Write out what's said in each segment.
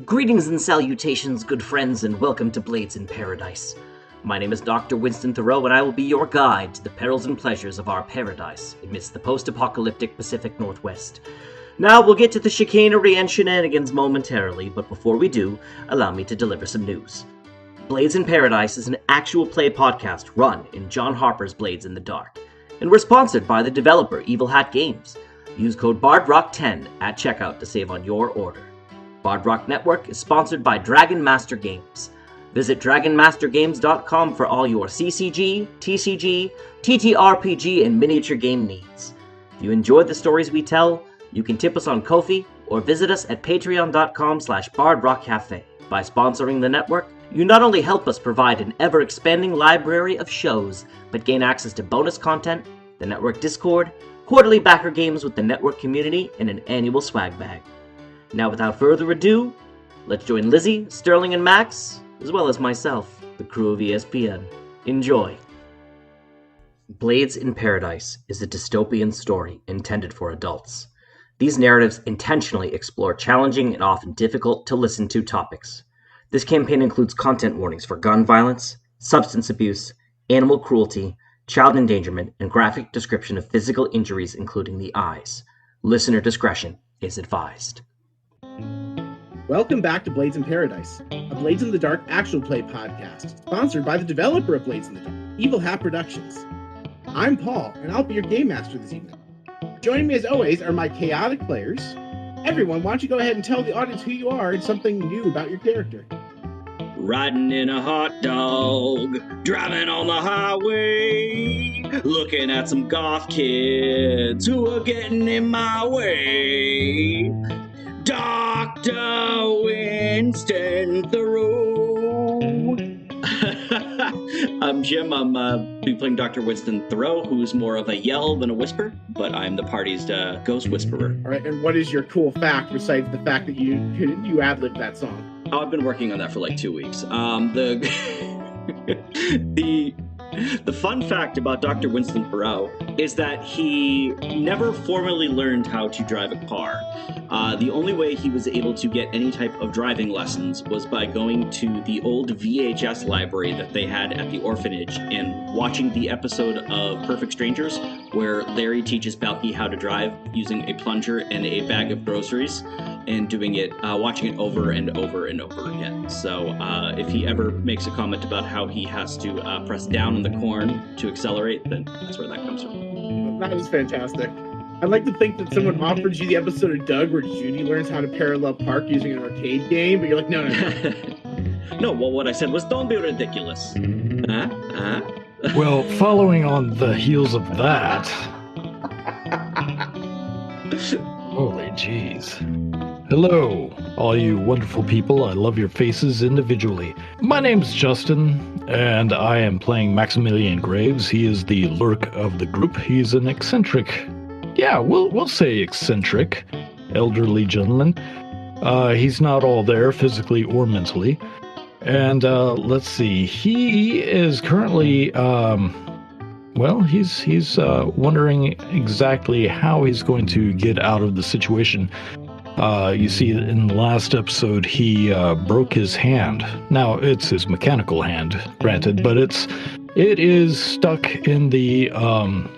Greetings and salutations, good friends, and welcome to Blades in Paradise. My name is Dr. Winston Thoreau, and I will be your guide to the perils and pleasures of our paradise amidst the post-apocalyptic Pacific Northwest. Now, we'll get to the chicanery and shenanigans momentarily, but before we do, allow me to deliver some news. Blades in Paradise is an actual play podcast run in John Harper's Blades in the Dark, and we're sponsored by the developer Evil Hat Games. Use code BARDROCK10 at checkout to save on your order. Bard Rock Network is sponsored by Dragon Master Games. Visit dragonmastergames.com for all your CCG, TCG, TTRPG, and miniature game needs. If you enjoy the stories we tell, you can tip us on Ko-fi or visit us at patreon.com/bardrockcafe. By sponsoring the network, you not only help us provide an ever-expanding library of shows, but gain access to bonus content, the network Discord, quarterly backer games with the network community, and an annual swag bag. Now, without further ado, let's join Lizzie, Sterling, and Max, as well as myself, the crew of ESPN. Enjoy! Blades in Paradise is a dystopian story intended for adults. These narratives intentionally explore challenging and often difficult to listen to topics. This campaign includes content warnings for gun violence, substance abuse, animal cruelty, child endangerment, and graphic description of physical injuries including the eyes. Listener discretion is advised. Welcome back to Blades in Paradise, a Blades in the Dark actual play podcast, sponsored by the developer of Blades in the Dark, Evil Hat Productions. I'm Paul, and I'll be your game master this evening. Joining me as always are my chaotic players. Everyone, why don't you go ahead and tell the audience who you are and something new about your character. Riding in a hot dog, driving on the highway, looking at some goth kids who are getting in my way. Dr. Winston Thoreau. I'm Jim. I'm be playing Dr. Winston Thoreau, who's more of a yell than a whisper, but I'm the party's ghost whisperer. All right, and what is your cool fact besides the fact that you ad-libbed that song? Oh, I've been working on that for like 2 weeks. The fun fact about Dr. Winston Thoreau is that he never formally learned how to drive a car. The only way he was able to get any type of driving lessons was by going to the old VHS library that they had at the orphanage and watching the episode of Perfect Strangers where Larry teaches Balky how to drive using a plunger and a bag of groceries and doing it, watching it over and over and over again. So if he ever makes a comment about how he has to press down on the corn to accelerate, then that's where that comes from. That is fantastic. I'd like to think that someone offered you the episode of Doug where Judy learns how to parallel park using an arcade game, but you're like, no. No, well, what I said was, don't be ridiculous. Well, following on the heels of that... Holy jeez. Hello, all you wonderful people. I love your faces individually. My name's Justin, and I am playing Maximilian Graves. He is the lurk of the group. He's an eccentric... Yeah, we'll say eccentric, elderly gentleman. He's not all there physically or mentally. And let's see, he is currently, he's wondering exactly how he's going to get out of the situation. You see, in the last episode, he broke his hand. Now, it's his mechanical hand, granted, but it is stuck in the,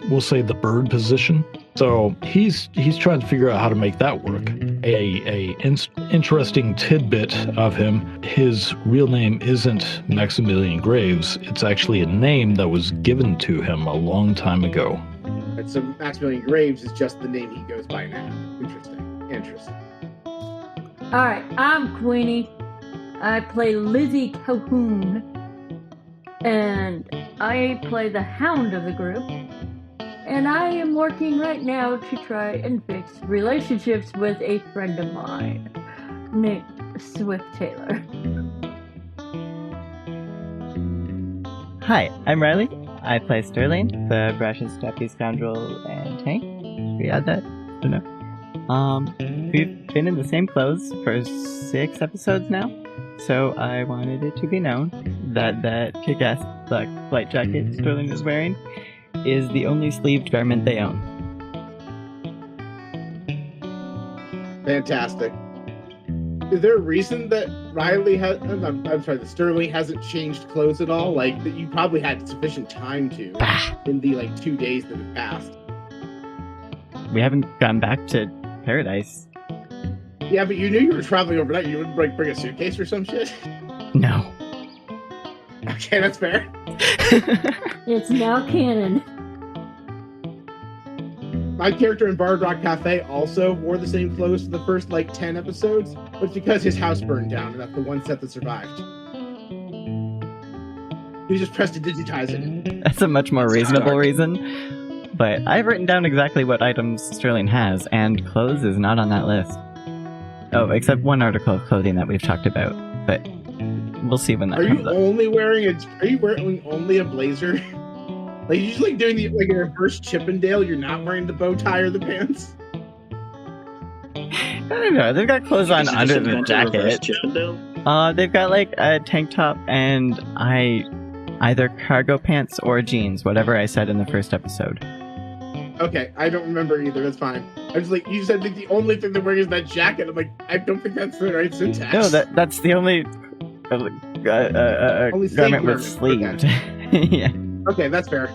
we'll say, the bird position. So he's trying to figure out how to make that work. A interesting tidbit of him, his real name isn't Maximilian Graves. It's actually a name that was given to him a long time ago. And so Maximilian Graves is just the name he goes by now. Interesting. Alright, I'm Queenie. I play Lizzie Calhoun. And I play the hound of the group. And I am working right now to try and fix relationships with a friend of mine named Swift Taylor. Hi, I'm Riley. I play Sterling, the brashest, strappy scoundrel and tank. We add that? I don't know. We've been in the same clothes for 6 episodes now, so I wanted it to be known that that kick-ass black flight jacket Sterling is wearing is the only sleeved garment they own. Fantastic. Is there a reason that that Sterling hasn't changed clothes at all? Like, that you probably had sufficient time to in the 2 days that have passed. We haven't gone back to Paradise. Yeah, but you knew you were traveling overnight. You wouldn't bring a suitcase or some shit? No. Okay, that's fair. It's now canon. My character in Bard Rock Cafe also wore the same clothes for the first 10 episodes, but it's because his house burned down, and that's the one set that survived. He just pressed to digitize it. That's a much more reasonable reason. But I've written down exactly what items Sterling has, and clothes is not on that list. Oh, except one article of clothing that we've talked about, but we'll see when that comes up. Are you wearing only a blazer? Like, you're just doing the a reverse Chippendale, you're not wearing the bow tie or the pants? I don't know, they've got clothes on under the jacket. They've got a tank top and either cargo pants or jeans, whatever I said in the first episode. Okay, I don't remember either, that's fine. I was you said that the only thing they're wearing is that jacket. I'm I don't think that's the right syntax. No, that's the only garment with sleeves. Okay. Yeah. Okay, that's fair.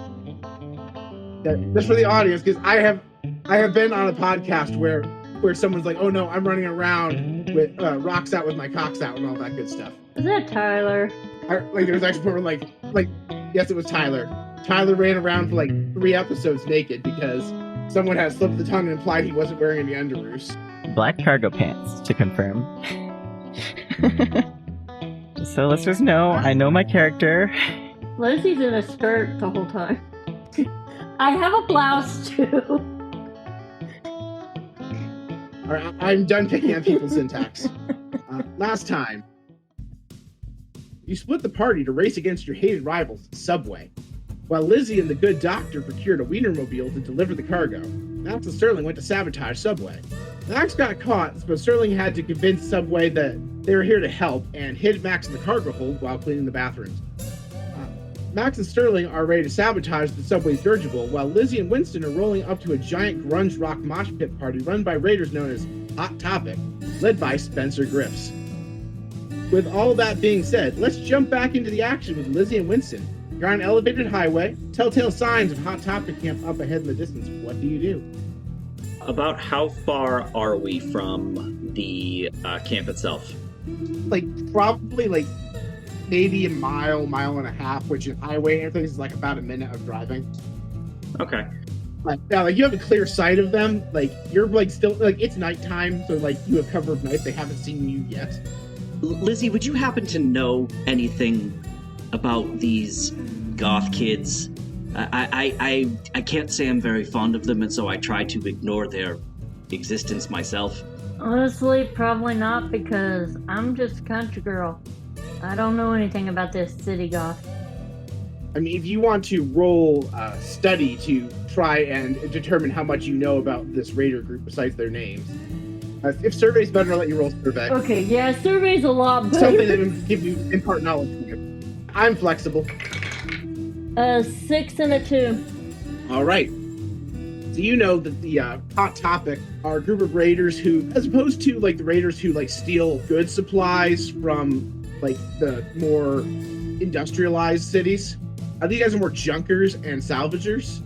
Yeah, just for the audience, because I have been on a podcast where someone's like, "Oh no, I'm running around with rocks out with my cocks out and all that good stuff." Is that Tyler? There was actually where yes, it was Tyler. Tyler ran around for 3 episodes naked because someone had slipped the tongue and implied he wasn't wearing any underoos. Black cargo pants, to confirm. So let's just know, I know my character. Lizzie's in a skirt the whole time. I have a blouse too. Alright, I'm done picking on people's syntax. Last time, you split the party to race against your hated rivals, Subway, while Lizzie and the good doctor procured a Wienermobile to deliver the cargo. Max and Sterling went to sabotage Subway. Max got caught, but Sterling had to convince Subway that they were here to help and hid Max in the cargo hold while cleaning the bathrooms. Max and Sterling are ready to sabotage the Subway's dirigible, while Lizzie and Winston are rolling up to a giant grunge rock mosh pit party run by raiders known as Hot Topic, led by Spencer Griffiths. With all that being said, let's jump back into the action with Lizzie and Winston. You're on an elevated highway, telltale signs of Hot Topic camp up ahead in the distance. What do you do? About how far are we from the camp itself? Probably maybe a mile and a half, which in highway and everything is about a minute of driving. Okay. You have a clear sight of them. You're still it's nighttime, so you have cover of night. They haven't seen you yet. Lizzie, would you happen to know anything about these goth kids? I can't say I'm very fond of them, and so I try to ignore their existence myself. Honestly, probably not, because I'm just a country girl. I don't know anything about this city goth. I mean, if you want to roll study to try and determine how much you know about this raider group besides their names. If survey's better, I'll let you roll survey. Okay, yeah, survey's a lot better. Something that will give you impart knowledge from you. I'm flexible. 6 and a 2. All right. So you know that the Hot Topic are a group of raiders who, as opposed to the raiders who steal good supplies from the more industrialized cities, these guys are more junkers and salvagers.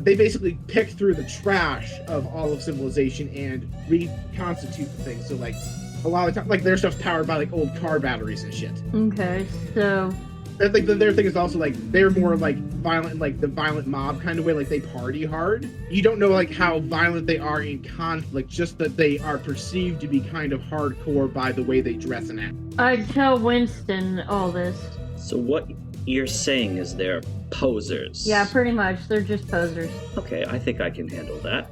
They basically pick through the trash of all of civilization and reconstitute the things. So a lot of the time, their stuff's powered by old car batteries and shit. Okay, so I think their thing is also they're more violent, the violent mob kind of way. They party hard. You don't know how violent they are in conflict, just that they are perceived to be kind of hardcore by the way they dress and act. I tell Winston all this. So what you're saying is they're posers? Yeah, pretty much. They're just posers. Okay, I think I can handle that.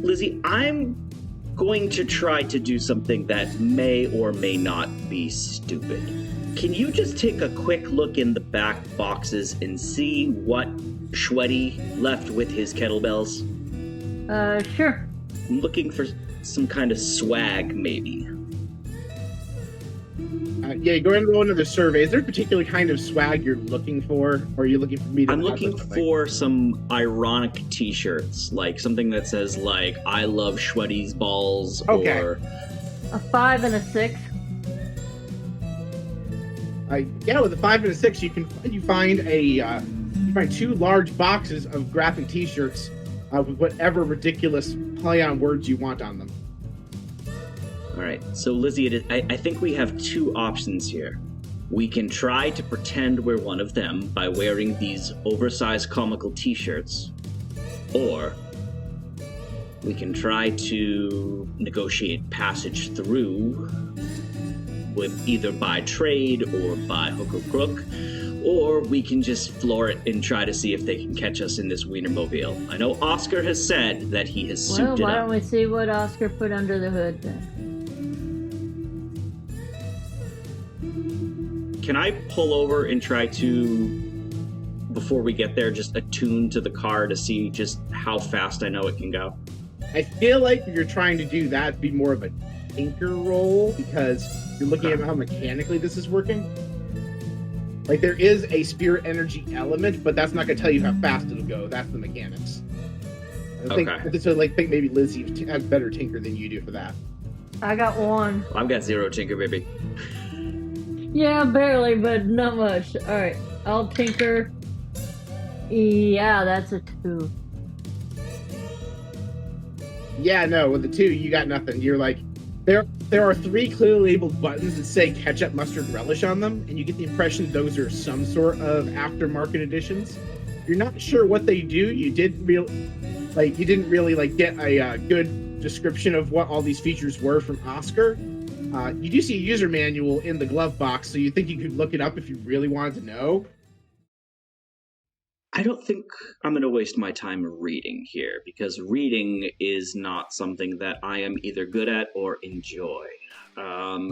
Lizzie, I'm going to try to do something that may or may not be stupid. Can you just take a quick look in the back boxes and see what Shweddy left with his kettlebells? Sure. I'm looking for some kind of swag, maybe. Yeah, go ahead and roll another survey. Is there a particular kind of swag you're looking for? Or are you looking for me to... I'm looking for some ironic t-shirts, something that says, I love Shweddy's balls, okay. Or... A 5 and a 6. Yeah, with a 5 and a 6, you find two large boxes of graphic T-shirts with whatever ridiculous play-on words you want on them. All right, so Lizzie, I think we have two options here. We can try to pretend we're one of them by wearing these oversized comical T-shirts, or we can try to negotiate passage through with either by trade or by hook or crook, or we can just floor it and try to see if they can catch us in this Wienermobile. I know Oscar has said that he has souped it up. Well, why don't we see what Oscar put under the hood then? Can I pull over and try to, before we get there, just attune to the car to see just how fast I know it can go? I feel like if you're trying to do that, it'd be more of a tinker roll, because you're looking at how mechanically this is working. Like, there is a spirit energy element, but that's not going to tell you how fast it'll go. That's the mechanics. I think maybe Lizzie has better tinker than you do for that. I got 1. I've got 0 tinker, baby. Yeah, barely, but not much. Alright, I'll tinker. Yeah, that's a 2. Yeah, no, with the 2, you got nothing. You're like, there are 3 clearly labeled buttons that say ketchup, mustard, relish on them, and you get the impression those are some sort of aftermarket editions. You're not sure what they do. You didn't really get a good description of what all these features were from Oscar. You do see a user manual in the glove box, so you think you could look it up if you really wanted to know. I don't think I'm going to waste my time reading here, because reading is not something that I am either good at or enjoy.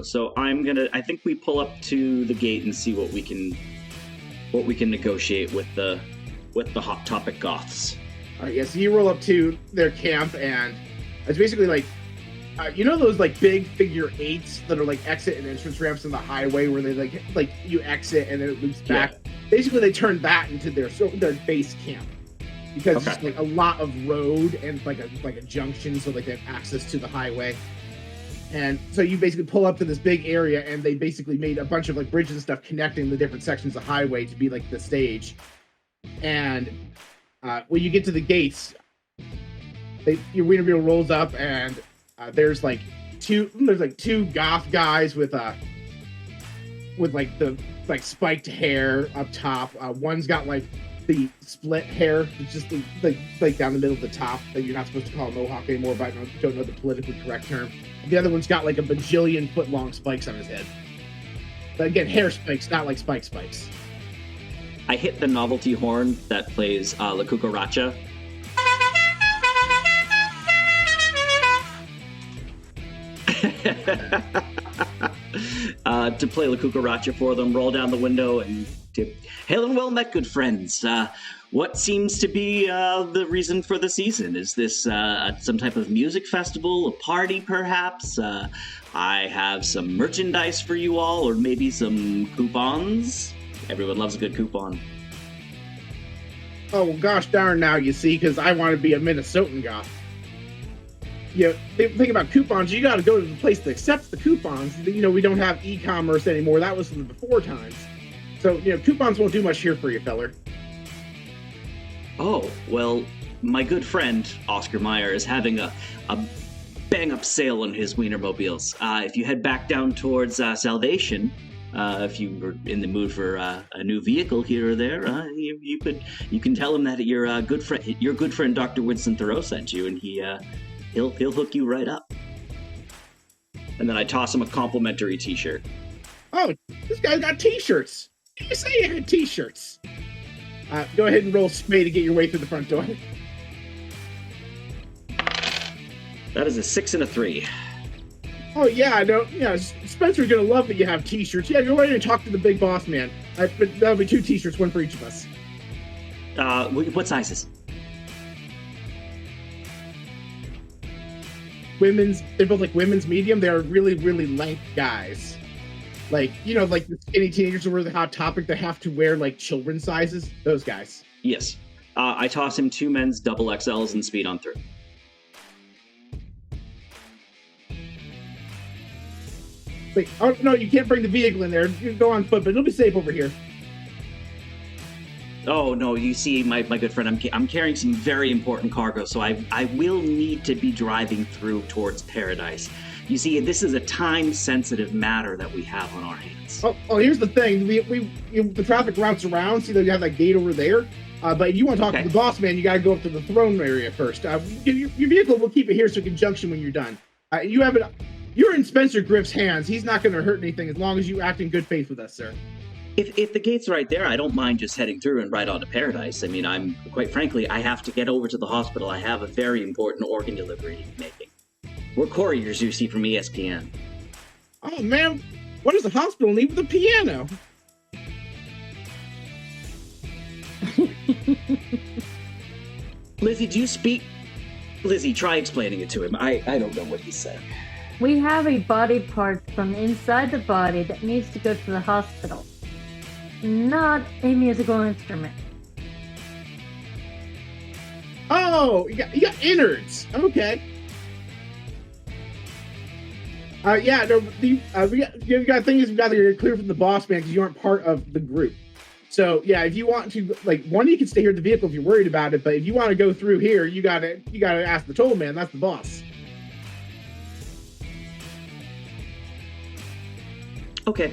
So I think we pull up to the gate and see what we can negotiate with the Hot Topic Goths. All right, yeah, so you roll up to their camp, and it's basically like, you know those like big figure 8s that are like exit and entrance ramps on the highway where they like you exit and then it loops back? Yeah. Basically, they turned that into their base camp, because it's like a lot of road and like a junction, so like they have access to the highway. And so you basically pull up to this big area, and they basically made a bunch of like bridges and stuff connecting the different sections of highway to be like the stage. And when you get to the gates, your Wienermobile rolls up, and there's two goth guys with like the spiked hair up top. One's got like the split hair, it's just like down the middle of the top, that you're not supposed to call a mohawk anymore, but I don't know the politically correct term. The other one's got like a bajillion foot long spikes on his head. But again, hair spikes, not like spikes. I hit the novelty horn that plays La Cucaracha. To play La Cucaracha for them, roll down the window and tip. Hail and well met, good friends. What seems to be the reason for the season? Is this some type of music festival, a party perhaps? I have some merchandise for you all, or maybe some coupons. Everyone loves a good coupon. Oh, well, gosh darn now, you see, because I want to be a Minnesotan goth. You know, think about coupons, you got to go to the place that accepts the coupons. You know, we don't have e-commerce anymore. That was from the before times. So, you know, coupons won't do much here for you, feller. Oh, well, my good friend, Oscar Meyer, is having a bang-up sale on his Wienermobiles. If you head back down towards Salvation, if you were in the mood for a new vehicle here or there, you can tell him that your good friend Dr. Winston Thoreau sent you, and he'll hook you right up. And then I toss him a complimentary T-shirt. Oh, this guy's got T-shirts. You say you had T-shirts. Go ahead and roll spade to get your way through the front door. That is a 6 and a 3. Oh yeah, I know. Yeah, Spencer's gonna love that you have T-shirts. Yeah, go ahead and talk to the big boss man. But that'll be 2 T-shirts, one for each of us. What sizes? They're both like women's medium. They're really, really lank guys. Like, you know, like the skinny teenagers who wear the Hot Topic that have to wear like children's sizes. Those guys. Yes. I toss him 2 men's double XLs and speed on through. Like, oh no, you can't bring the vehicle in there. You can go on foot, but it'll be safe over here. Oh no, you see, my good friend, I'm carrying some very important cargo, so I will need to be driving through towards Paradise. You see, this is a time-sensitive matter that we have on our hands. Oh, here's the thing. The traffic routes around. See that you have that gate over there. But if you want to talk to the boss man, you got to go up to the throne area first. Your vehicle will keep it here so conjunction when you're done. You're in Spencer Griff's hands. He's not going to hurt anything as long as you act in good faith with us, sir. If the gate's right there, I don't mind just heading through and right on to Paradise. I mean, quite frankly, I have to get over to the hospital. I have a very important organ delivery to be making. We're couriers, you see, from ESPN. Oh, man, what does the hospital need with a piano? Lizzie, do you speak? Lizzie, try explaining it to him. I don't know what he's saying. We have a body part from inside the body that needs to go to the hospital. Not a musical instrument. Oh, you got innards. Okay. Yeah, no, you got the thing is, we got to get clear from the boss man because you aren't part of the group. So yeah, if you want to, like, one, you can stay here at the vehicle if you're worried about it. But if you want to go through here, you gotta ask the toll man. That's the boss. Okay.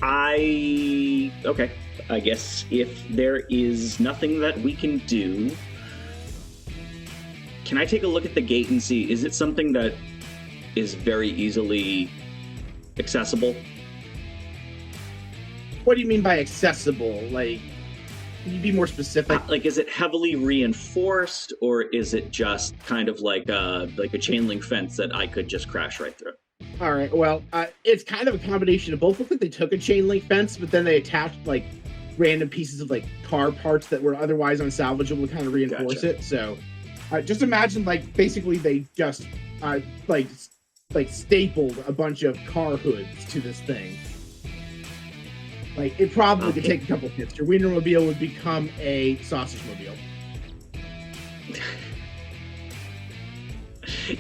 I guess if there is nothing that we can do, can I take a look at the gate and see, is it something that is very easily accessible? What do you mean by accessible? Like, can you be more specific? Like, is it heavily reinforced, or is it just kind of like a chain link fence that I could just crash right through? All right, well, it's kind of a combination of both. Looks like they took a chain link fence, but then they attached like random pieces of like car parts that were otherwise unsalvageable to kind of reinforce it. So just imagine like basically they just like stapled a bunch of car hoods to this thing. Like, it probably could take a couple hits. Your Wienermobile would become a sausage mobile.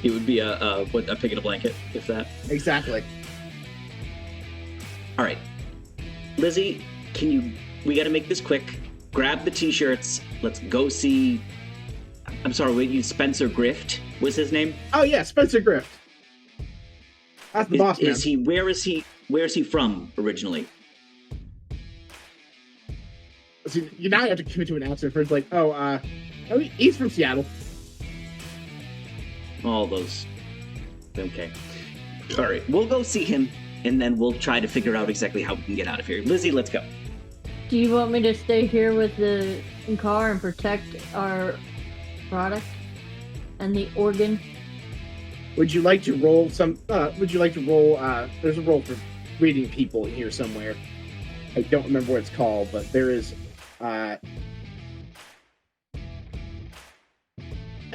It would be a pig in a blanket, if that. Exactly. All right, Lizzie, we got to make this quick. Grab the t-shirts. Let's go see. I'm sorry, wait, Spencer Grift was his name? Oh yeah, Spencer Grift. That's the boss man. Where is he from originally? So you now have to commit to an answer first. Like, he's from Seattle. All those. Okay. All right, we'll go see him, and then we'll try to figure out exactly how we can get out of here. Lizzie, let's go. Do you want me to stay here with the car and protect our product and the organ? Would you like to roll some? There's a roll for reading people here somewhere. I don't remember what it's called, but there is. And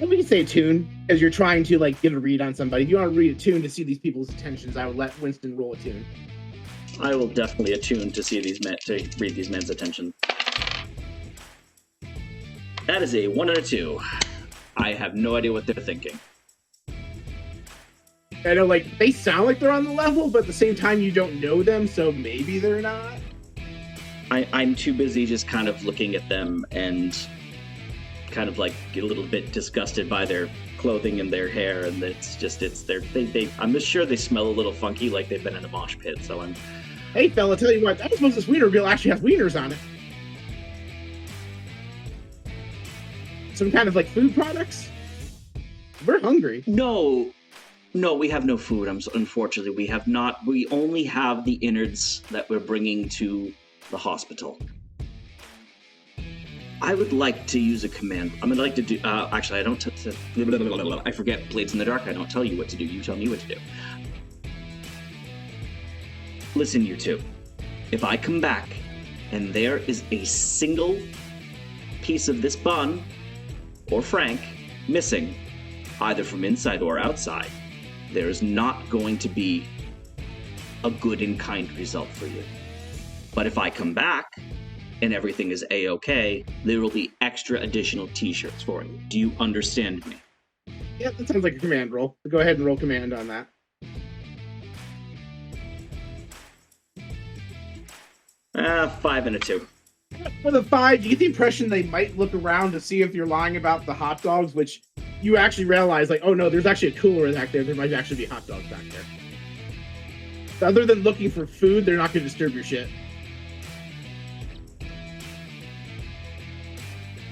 we can say attune, as you're trying to like get a read on somebody. If you want to read attune to see these people's attentions, I would let Winston roll attune. I will definitely attune to see to read these men's attention. That is a 1 and a 2. I have no idea what they're thinking. I know, like, they sound like they're on the level, but at the same time, you don't know them, so maybe they're not. I'm too busy just kind of looking at them and kind of like get a little bit disgusted by their clothing and their hair, and I'm just sure they smell a little funky, like they've been in a mosh pit. So I'm. Hey, fella, tell you what, I suppose this Wienermobile actually has wieners on it. Some kind of like food products. We're hungry. No, we have no food. Unfortunately, we have not. We only have the innards that we're bringing to the hospital. I would like to use a command. I would like to do. Actually, I don't. I forget. Blades in the Dark. I don't tell you what to do. You tell me what to do. Listen, you two. If I come back and there is a single piece of this bun or Frank missing, either from inside or outside, there is not going to be a good and kind result for you. But if I come back and everything is A-okay, there will be extra additional t-shirts for you. Do you understand me? Yeah, that sounds like a command roll. Go ahead and roll command on that. 5 and a 2. With a 5, you get the impression they might look around to see if you're lying about the hot dogs, which you actually realize, like, oh no, there's actually a cooler back there. There might actually be hot dogs back there. So other than looking for food, they're not going to disturb your shit.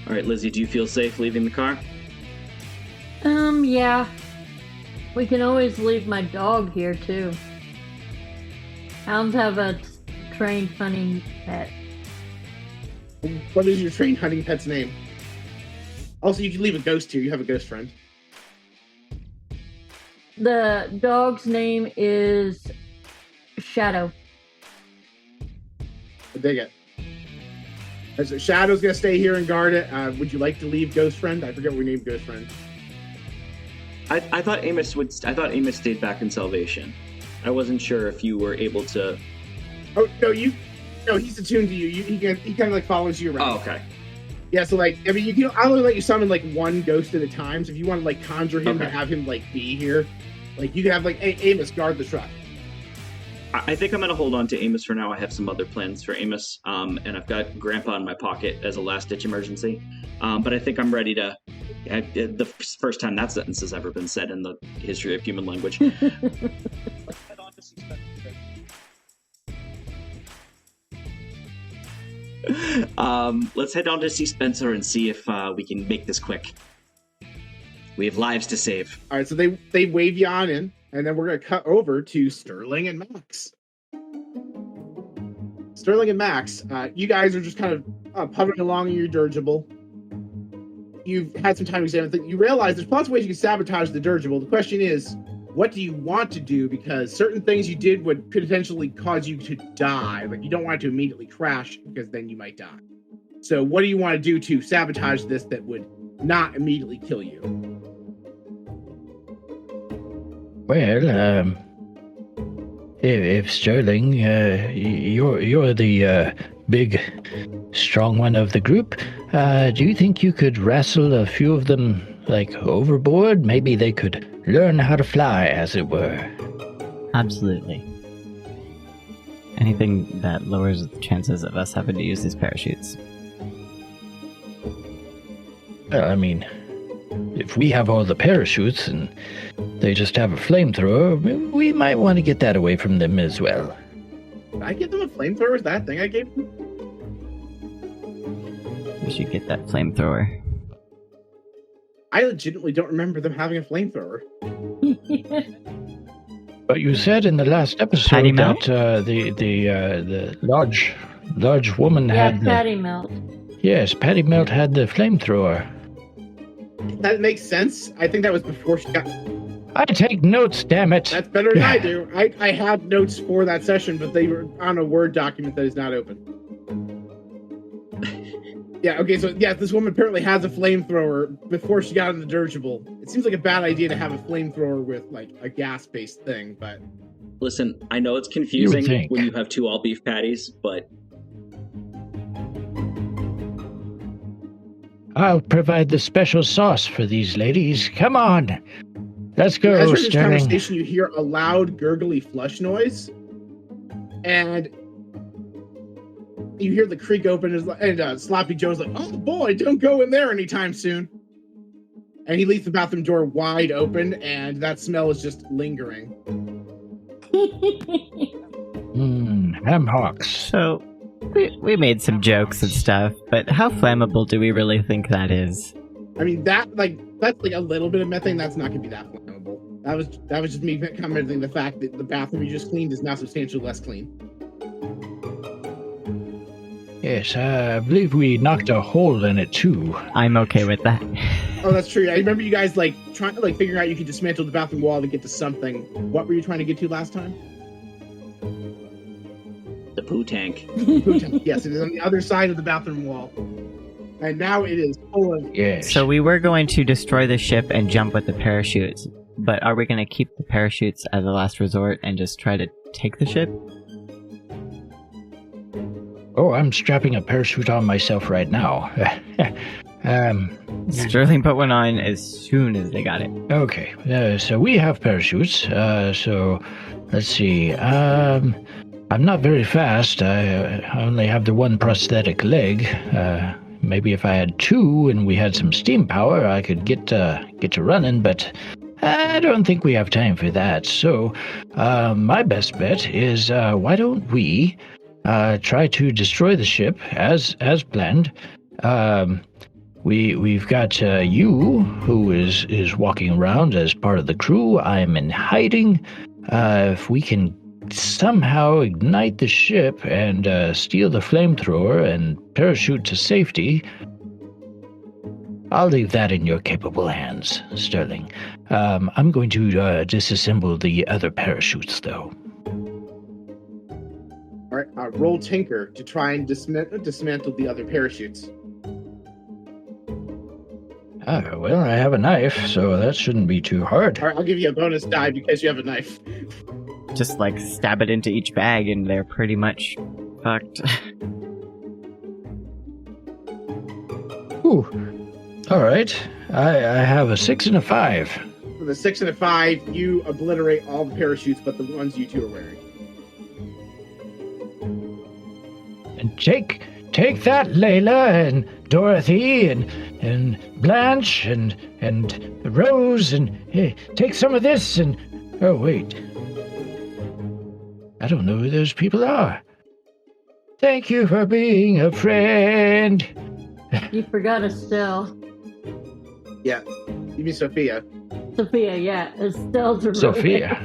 All right, Lizzie, do you feel safe leaving the car? Yeah. We can always leave my dog here, too. Hounds have a trained hunting pet. What is your trained hunting pet's name? Also, you can leave a ghost here. You have a ghost friend. The dog's name is Shadow. I dig it. So Shadow's going to stay here and guard it. Would you like to leave ghost friend? I forget what we named ghost friend. I thought Amos stayed back in Salvation. I wasn't sure if you were able to. Oh no, he's attuned to you. He kind of like follows you around. Oh, okay. Yeah, so like, I mean, I'll only let you summon like one ghost at a time. So if you want to like conjure him to have him like be here, like you can have like Amos guard the truck. I think I'm gonna hold on to Amos for now. I have some other plans for Amos, and I've got Grandpa in my pocket as a last-ditch emergency. But I think I'm ready to. The first time that sentence has ever been said in the history of human language. Let's head on to see Spencer and see if we can make this quick. We have lives to save. All right, so they wave you on in, and then we're going to cut over to Sterling and Max. Sterling and Max, you guys are just kind of puttering along in your dirigible. You've had some time to examine things. You realize there's lots of ways you can sabotage the dirigible. The question is, what do you want to do? Because certain things you did would potentially cause you to die. Like, you don't want it to immediately crash because then you might die. So what do you want to do to sabotage this that would not immediately kill you? Well, if Sterling, you're the big, strong one of the group, do you think you could wrestle a few of them, like, overboard? Maybe they could learn how to fly, as it were. Absolutely. Anything that lowers the chances of us having to use these parachutes. Well, I mean, if we have all the parachutes and they just have a flamethrower, we might want to get that away from them as well. Did I give them a flamethrower? Is that thing I gave them? We should get that flamethrower. I legitimately don't remember them having a flamethrower. But you said in the last episode Patty that the large woman had Patty Melt. Yes, Patty Melt had the flamethrower. That makes sense. I think that was before she got... I take notes, damn it. That's better than I do. I have notes for that session, but they were on a Word document that is not open. Yeah, okay, so yeah, this woman apparently has a flamethrower before she got in the dirigible. It seems like a bad idea to have a flamethrower with, like, a gas-based thing, but... Listen, I know it's confusing when you have 2 all-beef patties, but... I'll provide the special sauce for these ladies. Come on. Let's go, As you're in this Sterling. conversation, you hear a loud, gurgly flush noise, and you hear the creak open, and Sloppy Joe's like, oh boy, don't go in there anytime soon. And he leaves the bathroom door wide open, and that smell is just lingering. Ham hocks. So, we made some jokes and stuff, but how flammable do we really think that is? I mean, that's like a little bit of methane. That's not going to be that flammable. That was just me commenting the fact that the bathroom you just cleaned is now substantially less clean. Yes, I believe we knocked a hole in it too. I'm okay with that. Oh, that's true. I remember you guys like trying to figuring out you could dismantle the bathroom wall to get to something. What were you trying to get to last time? The poo tank. Yes, it is on the other side of the bathroom wall. And now it is full of... Yes. So we were going to destroy the ship and jump with the parachutes, but are we going to keep the parachutes as a last resort and just try to take the ship? Oh, I'm strapping a parachute on myself right now. Sterling put one on as soon as they got it. Okay, so we have parachutes. So let's see. I'm not very fast. I only have the one prosthetic leg. Maybe if I had two and we had some steam power, I could get to running, but I don't think we have time for that. So, my best bet is why don't we try to destroy the ship as planned? We've got you, who is walking around as part of the crew. I'm in hiding. If we can somehow ignite the ship and steal the flamethrower and parachute to safety, I'll leave that in your capable hands, Sterling. I'm going to disassemble the other parachutes, though. All right, roll Tinker to try and dismantle the other parachutes. Well, I have a knife, so that shouldn't be too hard. All right, I'll give you a bonus die because you have a knife. Just stab it into each bag and they're pretty much fucked. Ooh. All right. I have a 6 and a 5. With a 6 and a 5, you obliterate all the parachutes but the ones you two are wearing. And take that, Layla and Dorothy and Blanche and Rose and hey, take some of this and oh wait. I don't know who those people are. Thank you for being a friend. You forgot Estelle. Yeah, you mean Sophia. Sophia, yeah. Estelle's a Sophia.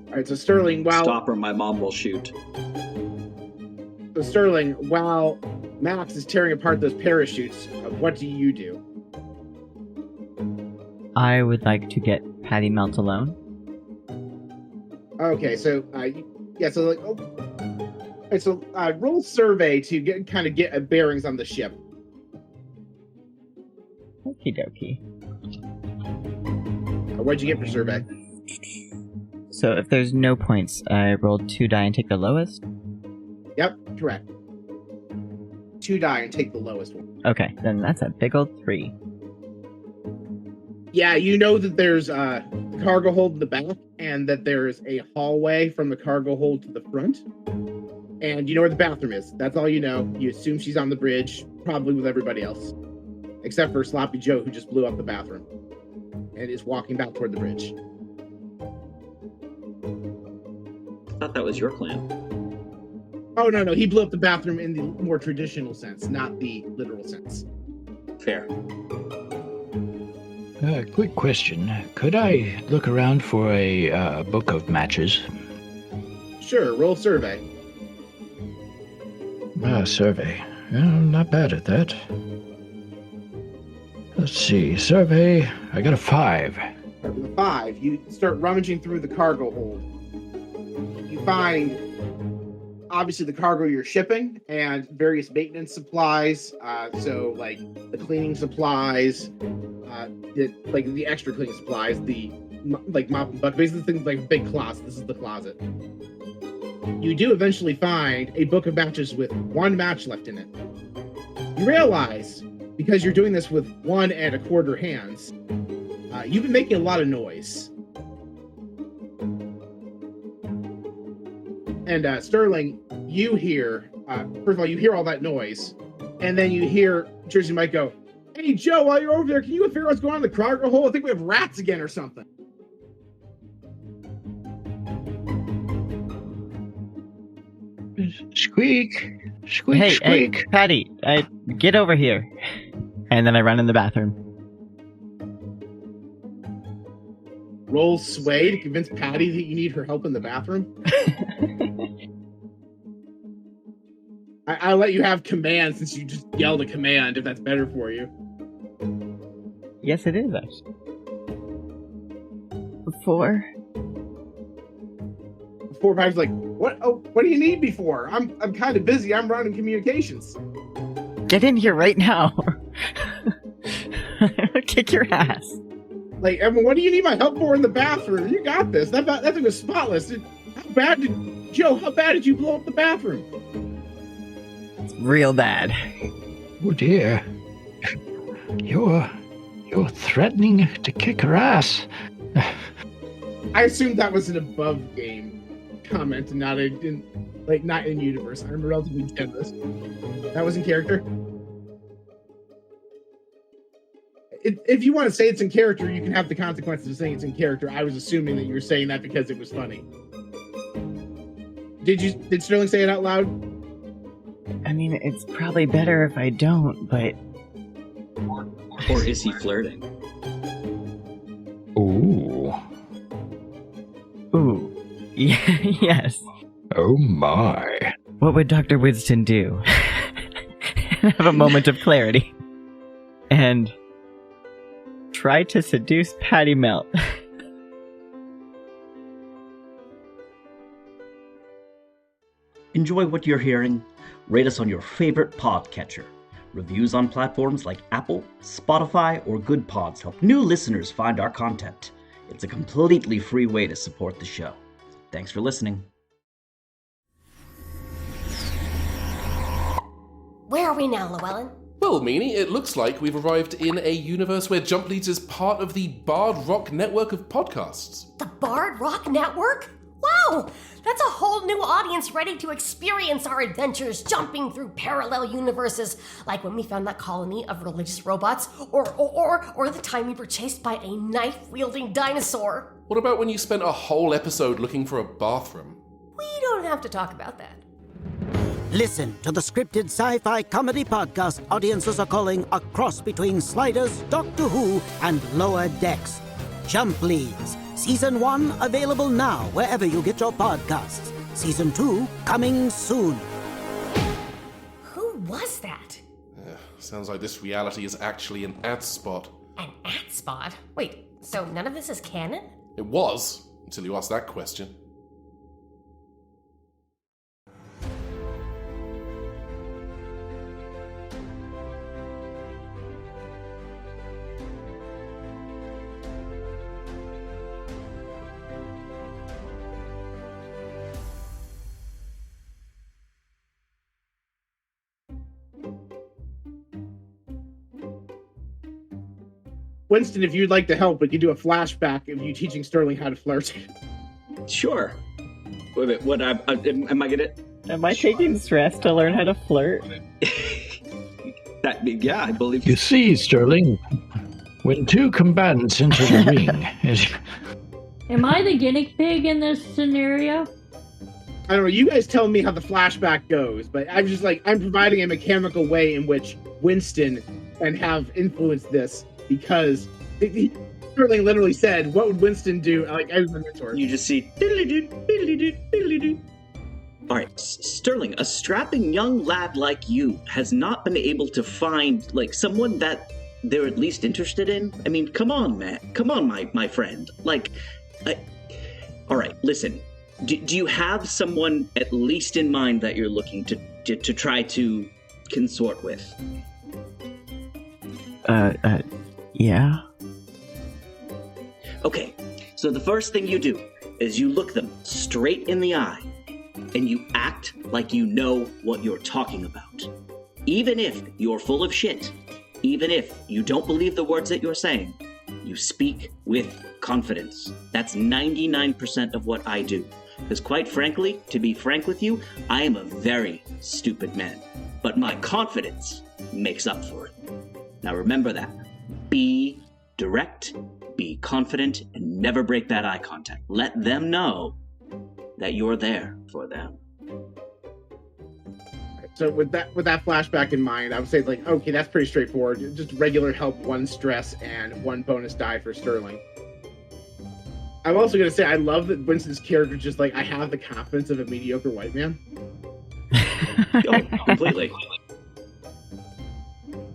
All right, so Sterling, Stop or my mom will shoot. while Max is tearing apart those parachutes, what do you do? I would like to get Patty Melt alone. Okay, so roll survey to get bearings on the ship. Okie dokie. What'd you get for survey? So if there's no points, I rolled 2 die and take the lowest? Yep, correct. 2 die and take the lowest one. Okay, then that's a big old 3. Yeah, you know that there's the cargo hold in the back and that there's a hallway from the cargo hold to the front. And you know where the bathroom is. That's all you know. You assume she's on the bridge, probably with everybody else. Except for Sloppy Joe, who just blew up the bathroom and is walking back toward the bridge. I thought that was your plan. Oh, no, he blew up the bathroom in the more traditional sense, not the literal sense. Fair. Quick question. Could I look around for a book of matches? Sure, roll survey. Survey. I'm not bad at that. Let's see. Survey. I got a 5. With a 5, you start rummaging through the cargo hold. You find, obviously, the cargo you're shipping and various maintenance supplies. So, the cleaning supplies, the extra cleaning supplies, the mop and bucket, basically things like a big closet. This is the closet. You do eventually find a book of matches with 1 match left in it. You realize, because you're doing this with 1 1/4 hands, you've been making a lot of noise. And Sterling, you hear, first of all, you hear all that noise, and then you hear Jersey Mike go, "Hey, Joe, while you're over there, can you figure out what's going on in the cargo hold? I think we have rats again or something." Squeak. Squeak, Hey, squeak. Patty, get over here. And then I run in the bathroom. Roll sway to convince Patty that you need her help in the bathroom. I'll let you have command since you just yelled a command, if that's better for you. Yes, it is, actually. 4. Before Patty's like, "What? Oh, what do you need me for? I'm kind of busy. I'm running communications." Get in here right now. Kick your ass. Everyone, what do you need my help for in the bathroom? You got this. That thing was spotless. How bad did you blow up the bathroom? It's real bad. Oh dear. You're threatening to kick her ass. I assumed that was an above game comment and not in universe. I'm relatively generous. That was in character. If you want to say it's in character, you can have the consequences of saying it's in character. I was assuming that you were saying that because it was funny. Did Sterling say it out loud? I mean, it's probably better if I don't, but... Or is he flirting? Ooh. Ooh. Yes. Oh my. What would Dr. Winston do? Have a moment of clarity. And try to seduce Patty Melt. Enjoy what you're hearing? Rate us on your favorite podcatcher. Reviews on platforms like Apple, Spotify, or Good Pods help new listeners find our content. It's a completely free way to support the show. Thanks for listening. Where are we now, Llewellyn? Well, Meanie, it looks like we've arrived in a universe where Jump Leads is part of the Bard Rock network of podcasts. The Bard Rock Network? Wow! That's a whole new audience ready to experience our adventures jumping through parallel universes, like when we found that colony of religious robots, or the time we were chased by a knife-wielding dinosaur. What about when you spent a whole episode looking for a bathroom? We don't have to talk about that. Listen to the scripted sci-fi comedy podcast audiences are calling a cross between Sliders, Doctor Who, and Lower Decks. Jump Leads. Season 1 available now wherever you get your podcasts. Season 2 coming soon. Who was that? Sounds like this reality is actually an ad spot. An ad spot? Wait, so none of this is canon? It was, until you asked that question. Winston, if you'd like to help, we could do a flashback of you teaching Sterling how to flirt. Sure. Wait, what? Am I gonna? Am I taking stress to learn how to flirt? Yeah, I believe. You see, Sterling, when two combatants enter the ring... Am I the guinea pig in this scenario? I don't know, you guys tell me how the flashback goes, but I'm providing a mechanical way in which Winston can have influenced this, because Sterling literally said, what would Winston do? Like, I was a mentor. You just see diddly-doo, diddly-doo, diddly-doo. All right, Sterling, a strapping young lad like you has not been able to find, like, someone that they're at least interested in? I mean, come on, man. Come on, my friend. Like, all right, listen. Do you have someone at least in mind that you're looking to try to consort with? Yeah. Okay, so the first thing you do is you look them straight in the eye and you act like you know what you're talking about. Even if you're full of shit, even if you don't believe the words that you're saying, you speak with confidence. That's 99% of what I do. Because quite frankly, to be frank with you, I am a very stupid man. But my confidence makes up for it. Now remember that. Be direct, be confident, and never break that eye contact. Let them know that you're there for them. So with that flashback in mind, I would say, like, okay, that's pretty straightforward. Just regular help, 1 stress, and 1 bonus die for Sterling. I'm also going to say I love that Winston's character just like, I have the confidence of a mediocre white man. Oh, completely.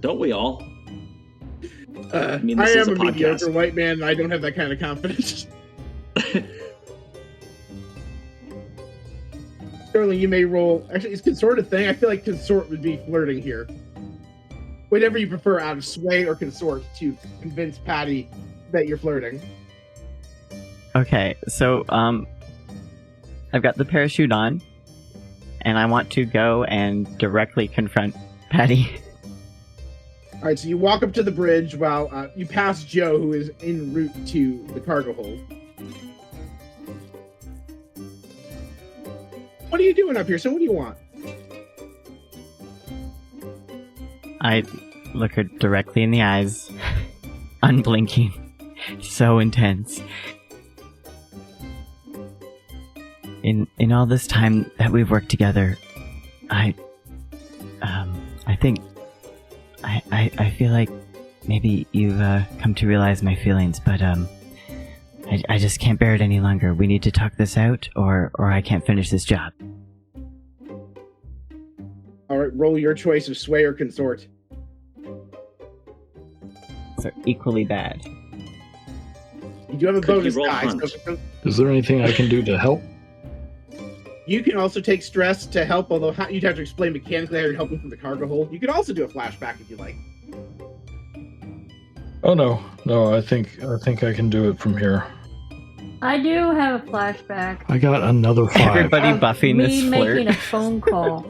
Don't we all? I mean, am this is a a podcast. mediocre white man, and I don't have that kind of confidence. Sterling, you may roll. Actually, is consort a thing? I feel like consort would be flirting here. Whatever you prefer, out of sway or consort, to convince Patty that you're flirting. Okay, so, I've got the parachute on, and I want to go and directly confront Patty. All right, so you walk up to the bridge while you pass Joe, who is en route to the cargo hold. What are you doing up here? So what do you want? I look her directly in the eyes, unblinking, so intense. In all this time that we've worked together, I think I feel like maybe you've come to realize my feelings, but I just can't bear it any longer. We need to talk this out, or I can't finish this job. All right, roll your choice of sway or consort. So equally bad. You do have a bonus roll die. hunt. So Is there anything I can do to help? you can also take stress to help, although you'd have to explain mechanically how you're helping from the cargo hold. You could also do a flashback if you like. Oh no, I think I can do it from here. I do have a flashback. I got another 5. Everybody of buffing this me flirt. making a phone call.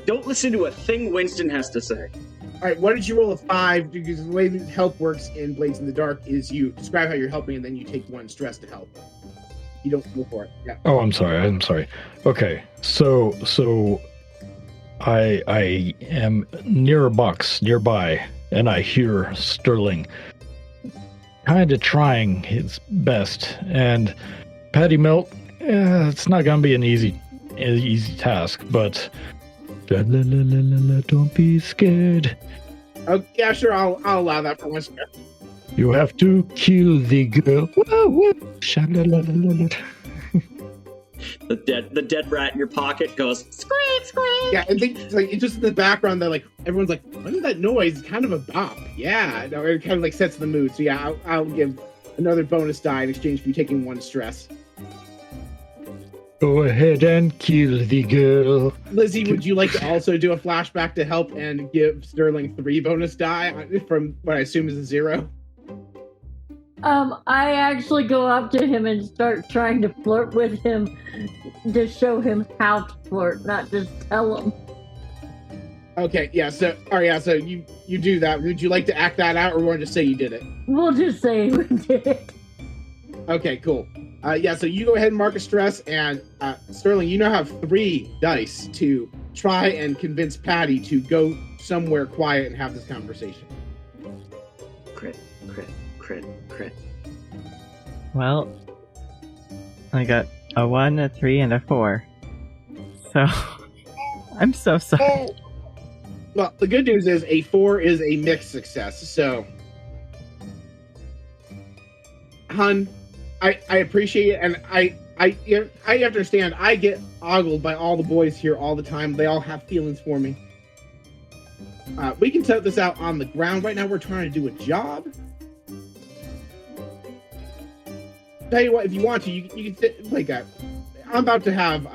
Don't listen to a thing Winston has to say. All right, what did you roll a 5? Because the way that help works in Blades in the Dark is you describe how you're helping, and then you take 1 stress to help. You don't go for it. Yeah. Oh, I'm sorry. Okay, so I am near a box nearby, and I hear Sterling kind of trying his best, and Patty Melt, it's not gonna be an easy task, but don't be scared. Oh, yeah, sure. I'll allow that for 1 stress. You have to kill the girl. Sha-la-la-la-la-la. The dead rat in your pocket goes squeak squeak. Yeah, and it's just in the background that like everyone's like, what is that noise? It's kind of a bop. Yeah, no, it kind of like sets the mood. So yeah, I'll give another bonus die in exchange for you taking 1 stress. Go ahead and kill the girl. Lizzie, would you like to also do a flashback to help and give Sterling 3 bonus die from what I assume is a 0? I actually go up to him and start trying to flirt with him to show him how to flirt, not just tell him. Okay, yeah. So, all right, yeah. So you do that. Would you like to act that out, or want to just say you did it? We'll just say we did it. Okay, cool. Yeah. So you go ahead and mark a stress, and Sterling, you now have 3 dice to try and convince Patty to go somewhere quiet and have this conversation. Crit. Well, I got a 1, a 3, and a 4. So, I'm so sorry. Well, the good news is a 4 is a mixed success. So, hun, I appreciate it, and I have to understand. I get ogled by all the boys here all the time. They all have feelings for me. We can set this out on the ground. Right now, we're trying to do a job. Tell you what, if you want to, you can sit like I'm about to have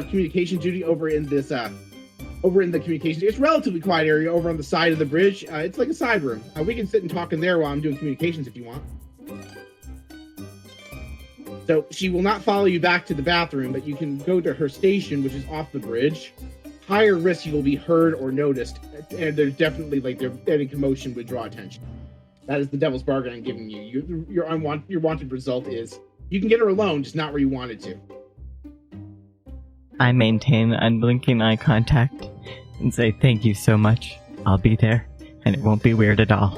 communication duty over in the communication. It's a relatively quiet area over on the side of the bridge. It's like a side room. We can sit and talk in there while I'm doing communications if you want. So she will not follow you back to the bathroom, but you can go to her station, which is off the bridge. Higher risk you will be heard or noticed, and there's definitely any commotion would draw attention. That is the devil's bargain I'm giving you. Your wanted result is you can get her alone, just not where you wanted to. I maintain unblinking eye contact and say thank you so much. I'll be there, and it won't be weird at all.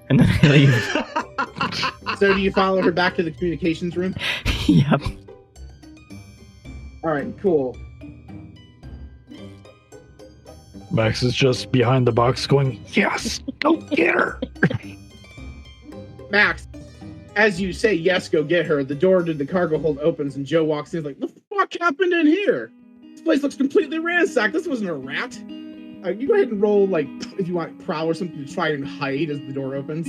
And then I leave. So do you follow her back to the communications room? Yep. All right, cool. Max is just behind the box going, yes, go get her. Max, as you say yes, go get her, the door to the cargo hold opens and Joe walks in like, the fuck happened in here? This place looks completely ransacked. This wasn't a rat. You go ahead and roll, if you want, prowl or something to try and hide as the door opens.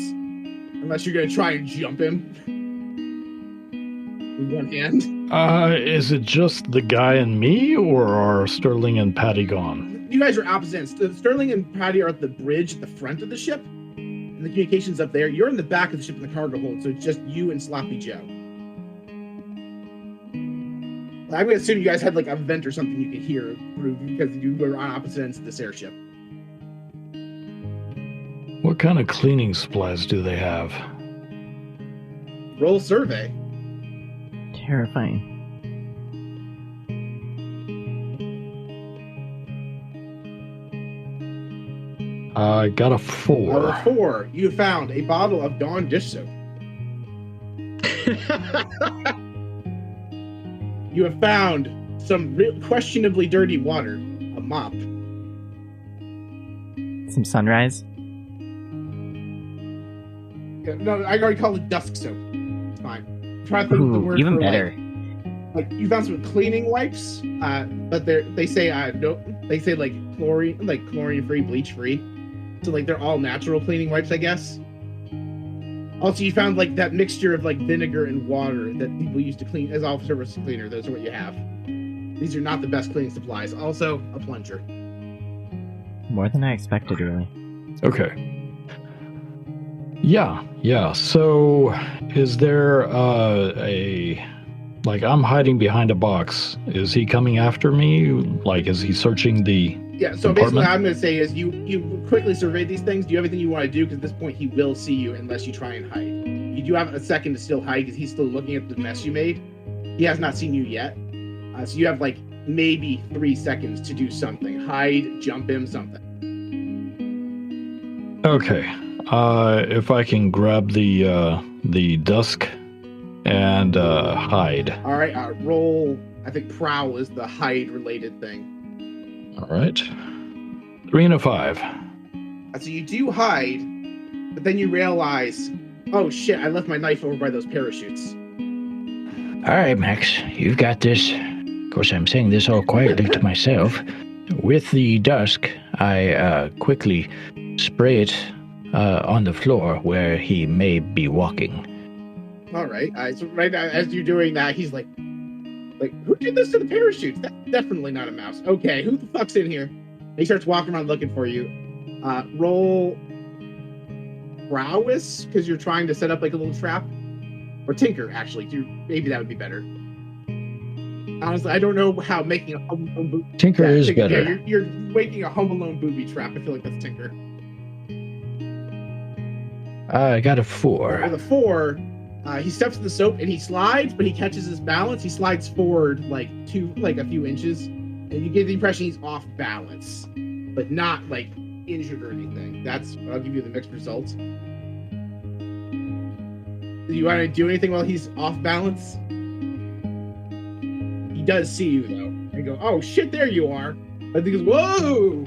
Unless you're going to try and jump him. With 1 hand. Is it just the guy and me, or are Sterling and Patty gone? You guys are opposite ends. Sterling and Patty are at the bridge at the front of the ship. And the communications up there. You're in the back of the ship in the cargo hold, so it's just you and Sloppy Joe. I'm going to assume you guys had a vent or something you could hear through because you were on opposite ends of this airship. What kind of cleaning supplies do they have? Roll survey. Terrifying. I got a 4. A 4. You found a bottle of Dawn dish soap. You have found some questionably dirty water, a mop. Some sunrise. No, I already called it dusk soap. It's fine. Try to think of the word even for, better. Like you found some cleaning wipes, but they say no. They say like chlorine free, bleach free. So like they're all natural cleaning wipes, I guess. Also, you found like that mixture of like vinegar and water that people use to clean as all-purpose cleaner. Those are what you have. These are not the best cleaning supplies. Also, a plunger. More than I expected, really. Okay. Yeah. So, is there like I'm hiding behind a box? Is he coming after me? Like, is he searching the? Yeah. So basically, what I'm going to say is you quickly survey these things. Do you have everything you want to do? Because at this point, he will see you unless you try and hide. You do have a second to still hide because he's still looking at the mess you made. He has not seen you yet. So you have like maybe 3 seconds to do something. Hide, jump him, something. Okay. If I can grab the dusk and hide. All right. Roll. I think prowl is the hide related thing. All right. 3 and a 5. So you do hide, but then you realize, oh shit! I left my knife over by those parachutes. All right, Max, you've got this. Of course, I'm saying this all quietly to myself. With the dusk, I quickly spray it on the floor where he may be walking. All right. So right now, as you're doing that, he's like, who did this to the parachutes? That's definitely not a mouse. Okay, who the fuck's in here? And he starts walking around looking for you. Roll prowess because you're trying to set up like a little trap, or tinker actually. Maybe that would be better. Honestly, I don't know how making a Home Alone booby. Tinker is better. Yeah, you're making a Home Alone booby trap. I feel like that's tinker. I got a 4. With a 4, he steps in the soap and he slides, but he catches his balance. He slides forward like a few inches, and you get the impression he's off balance, but not like injured or anything. I'll give you the mixed results. Do you want to do anything while he's off balance? He does see you though, and go, "Oh shit, there you are!" I think he goes, "Whoa!"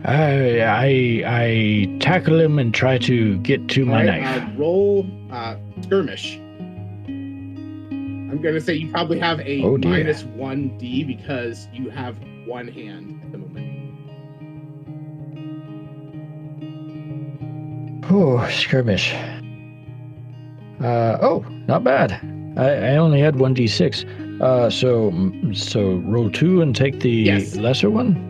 I tackle him and try to get to my knife. Roll skirmish. I'm going to say you probably have a minus 1D because you have one hand at the moment. Oh, skirmish. Not bad. I only had 1d6. So roll 2 and take the lesser one?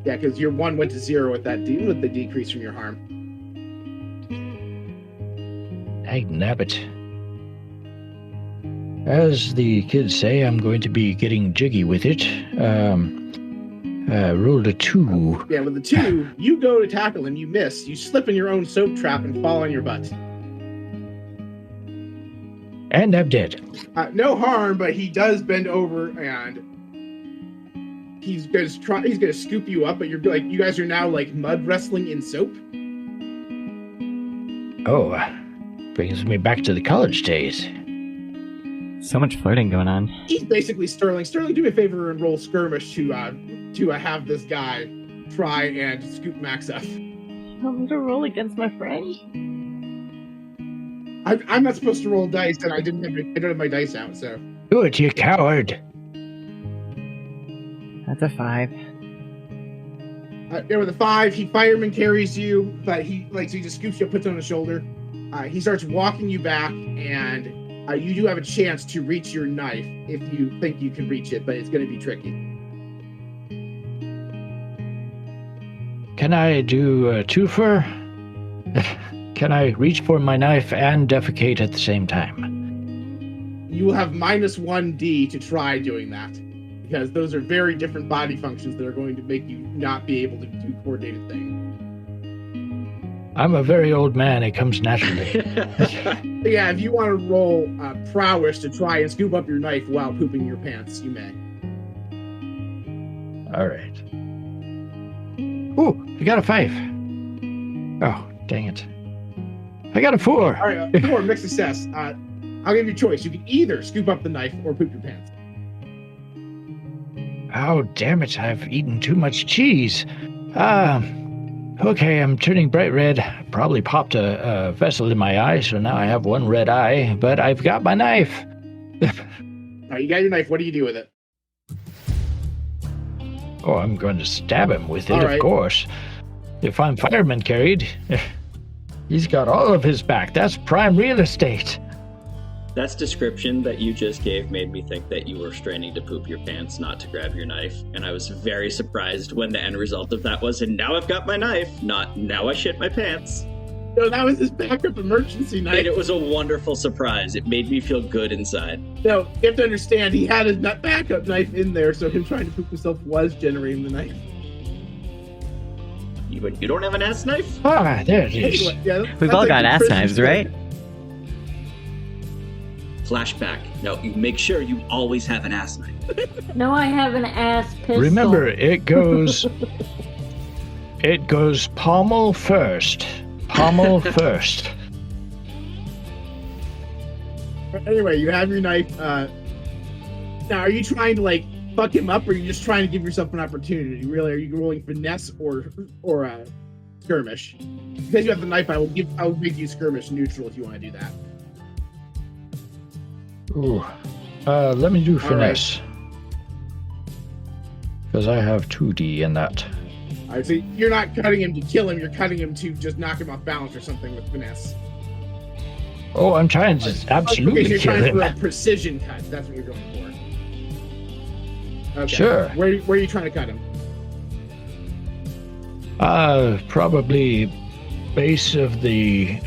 Yeah, because your 1 went to 0 with the decrease from your harm. Hey, nabbit. As the kids say, I'm going to be getting jiggy with it. Rolled a 2. Yeah, with the 2, you go to tackle him, you miss. You slip in your own soap trap and fall on your butt. And I'm dead. No harm, but he does bend over and he's gonna scoop you up, but you guys are now like mud wrestling in soap. Oh, brings me back to the college days. So much flirting going on. He's basically Sterling. Sterling, do me a favor and roll skirmish to have this guy try and scoop Max up. I'm to roll against my friend. I'm not supposed to roll dice, and I don't have my dice out, so. Do it, you coward! That's a 5. With a 5, he fireman carries you, but he just scoops you up, puts it on his shoulder. He starts walking you back, and you do have a chance to reach your knife if you think you can reach it, but it's going to be tricky. Can I do a twofer? Can I reach for my knife and defecate at the same time? You will have minus 1D to try doing that, because those are very different body functions that are going to make you not be able to do coordinated things. I'm a very old man. It comes naturally. Yeah, if you want to roll prowess to try and scoop up your knife while pooping your pants, you may. All right. Ooh, I got a 5. Oh, dang it. I got a 4. All right, 4, mixed success. I'll give you a choice. You can either scoop up the knife or poop your pants. Oh, damn it. I've eaten too much cheese. Okay, I'm turning bright red. Probably popped a vessel in my eye, so now I have one red eye, but I've got my knife. All right, you got your knife. What do you do with it? Oh, I'm going to stab him with it, All right. Of course. If I'm fireman carried, he's got all of his back. That's prime real estate. That description that you just gave made me think that you were straining to poop your pants, not to grab your knife. And I was very surprised when the end result of that was, and now I've got my knife, not now I shit my pants. No, that was his backup emergency knife. And it was a wonderful surprise. It made me feel good inside. No, you have to understand, he had his backup knife in there, so him trying to poop himself was generating the knife. You don't have an ass knife? Ah, there it is. Anyway, yeah, We've all got ass knives, right? Flashback. No, you make sure you always have an ass knife. No, I have an ass pistol. Remember, it goes pommel first. Pommel first. Anyway, you have your knife. Now, are you trying to, like, fuck him up, or are you just trying to give yourself an opportunity? Really, are you rolling finesse or skirmish? Because you have the knife, I will make you skirmish neutral if you want to do that. Ooh. Let me do finesse. Because I have 2D in that. All right, so you're not cutting him to kill him, you're cutting him to just knock him off balance or something with finesse. Oh, I'm trying to absolutely you're kill trying him. for a precision cut. That's what you're going for. Okay. Sure. Where are you trying to cut him? Probably base of the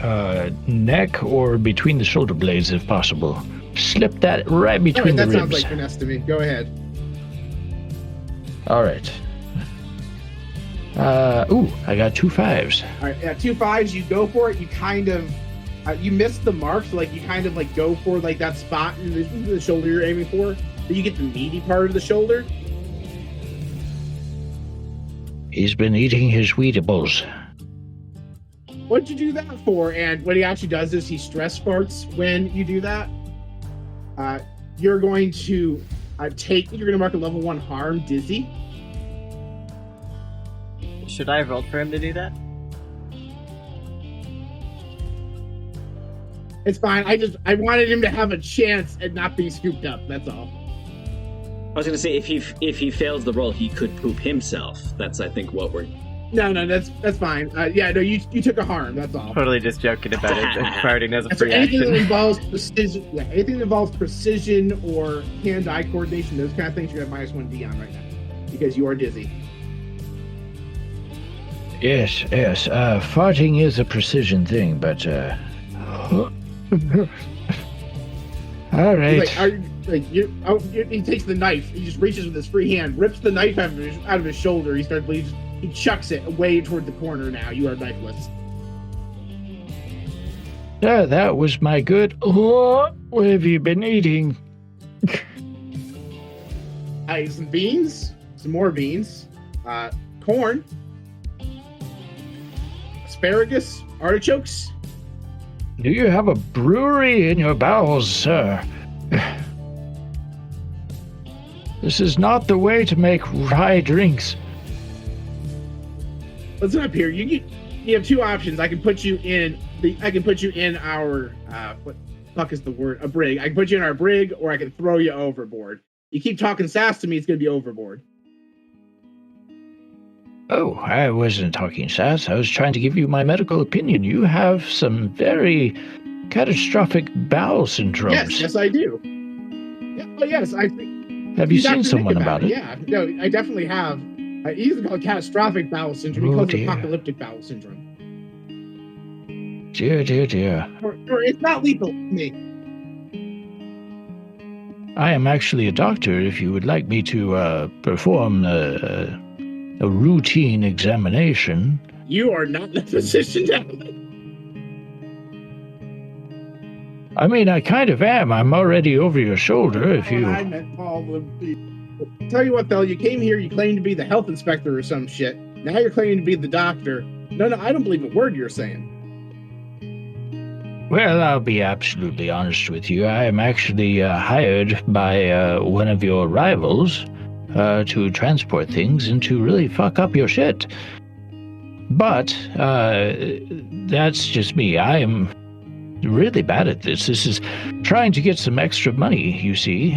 neck or between the shoulder blades if possible. Slip that right between the that ribs. sounds like finesse to me. Go ahead. All right. Ooh, I got 2 5s. All right, 2 5s. You go for it. You kind of, you miss the mark, so like you kind of like go for like that spot in the shoulder you're aiming for, but you get the meaty part of the shoulder. He's been eating his Weedables. What'd you do that for? And what he actually does is he stress farts when you do that. You're going to you're going to mark a level 1 harm, dizzy. Should I have rolled for him to do that? It's fine. I wanted him to have a chance at not being scooped up. That's all. I was gonna say if he fails the roll, he could poop himself. That's I think what we're. No, that's fine. Yeah, no, you took a harm. That's all. Totally just joking about it. Farting as a So free anything action. that involves precision, anything that involves precision or hand-eye coordination, those kind of things, you're at -1D on right now because you are dizzy. Yes. Farting is a precision thing, but all right. He takes the knife. He just reaches with his free hand, rips the knife out of his shoulder. He chucks it away toward the corner. Now you are knifeless. That was my good. Oh, what have you been eating? Some beans, some more beans, corn, asparagus, artichokes. Do you have a brewery in your bowels, sir? This is not the way to make rye drinks. Listen up here. You have 2 options. I can put you in our what the fuck is the word? A brig. I can put you in our brig, or I can throw you overboard. You keep talking sass to me, it's gonna be overboard. Oh, I wasn't talking sass. I was trying to give you my medical opinion. You have some very catastrophic bowel syndromes. Yes, I do. Yeah, well, yes, I think. Have you seen someone about it? Yeah, no, I definitely have. He used to call it catastrophic bowel syndrome. He calls it apocalyptic bowel syndrome. Dear. Or it's not lethal to me. I am actually a doctor. If you would like me to perform a routine examination. You are not in a position to have it. I mean, I kind of am. I'm already over your shoulder. If you. I meant Paul would be. Tell you what, though, you came here, you claimed to be the health inspector or some shit. Now you're claiming to be the doctor. No, I don't believe a word you're saying. Well, I'll be absolutely honest with you. I am actually hired by one of your rivals to transport things and to really fuck up your shit. But that's just me. I am really bad at this. This is trying to get some extra money, you see.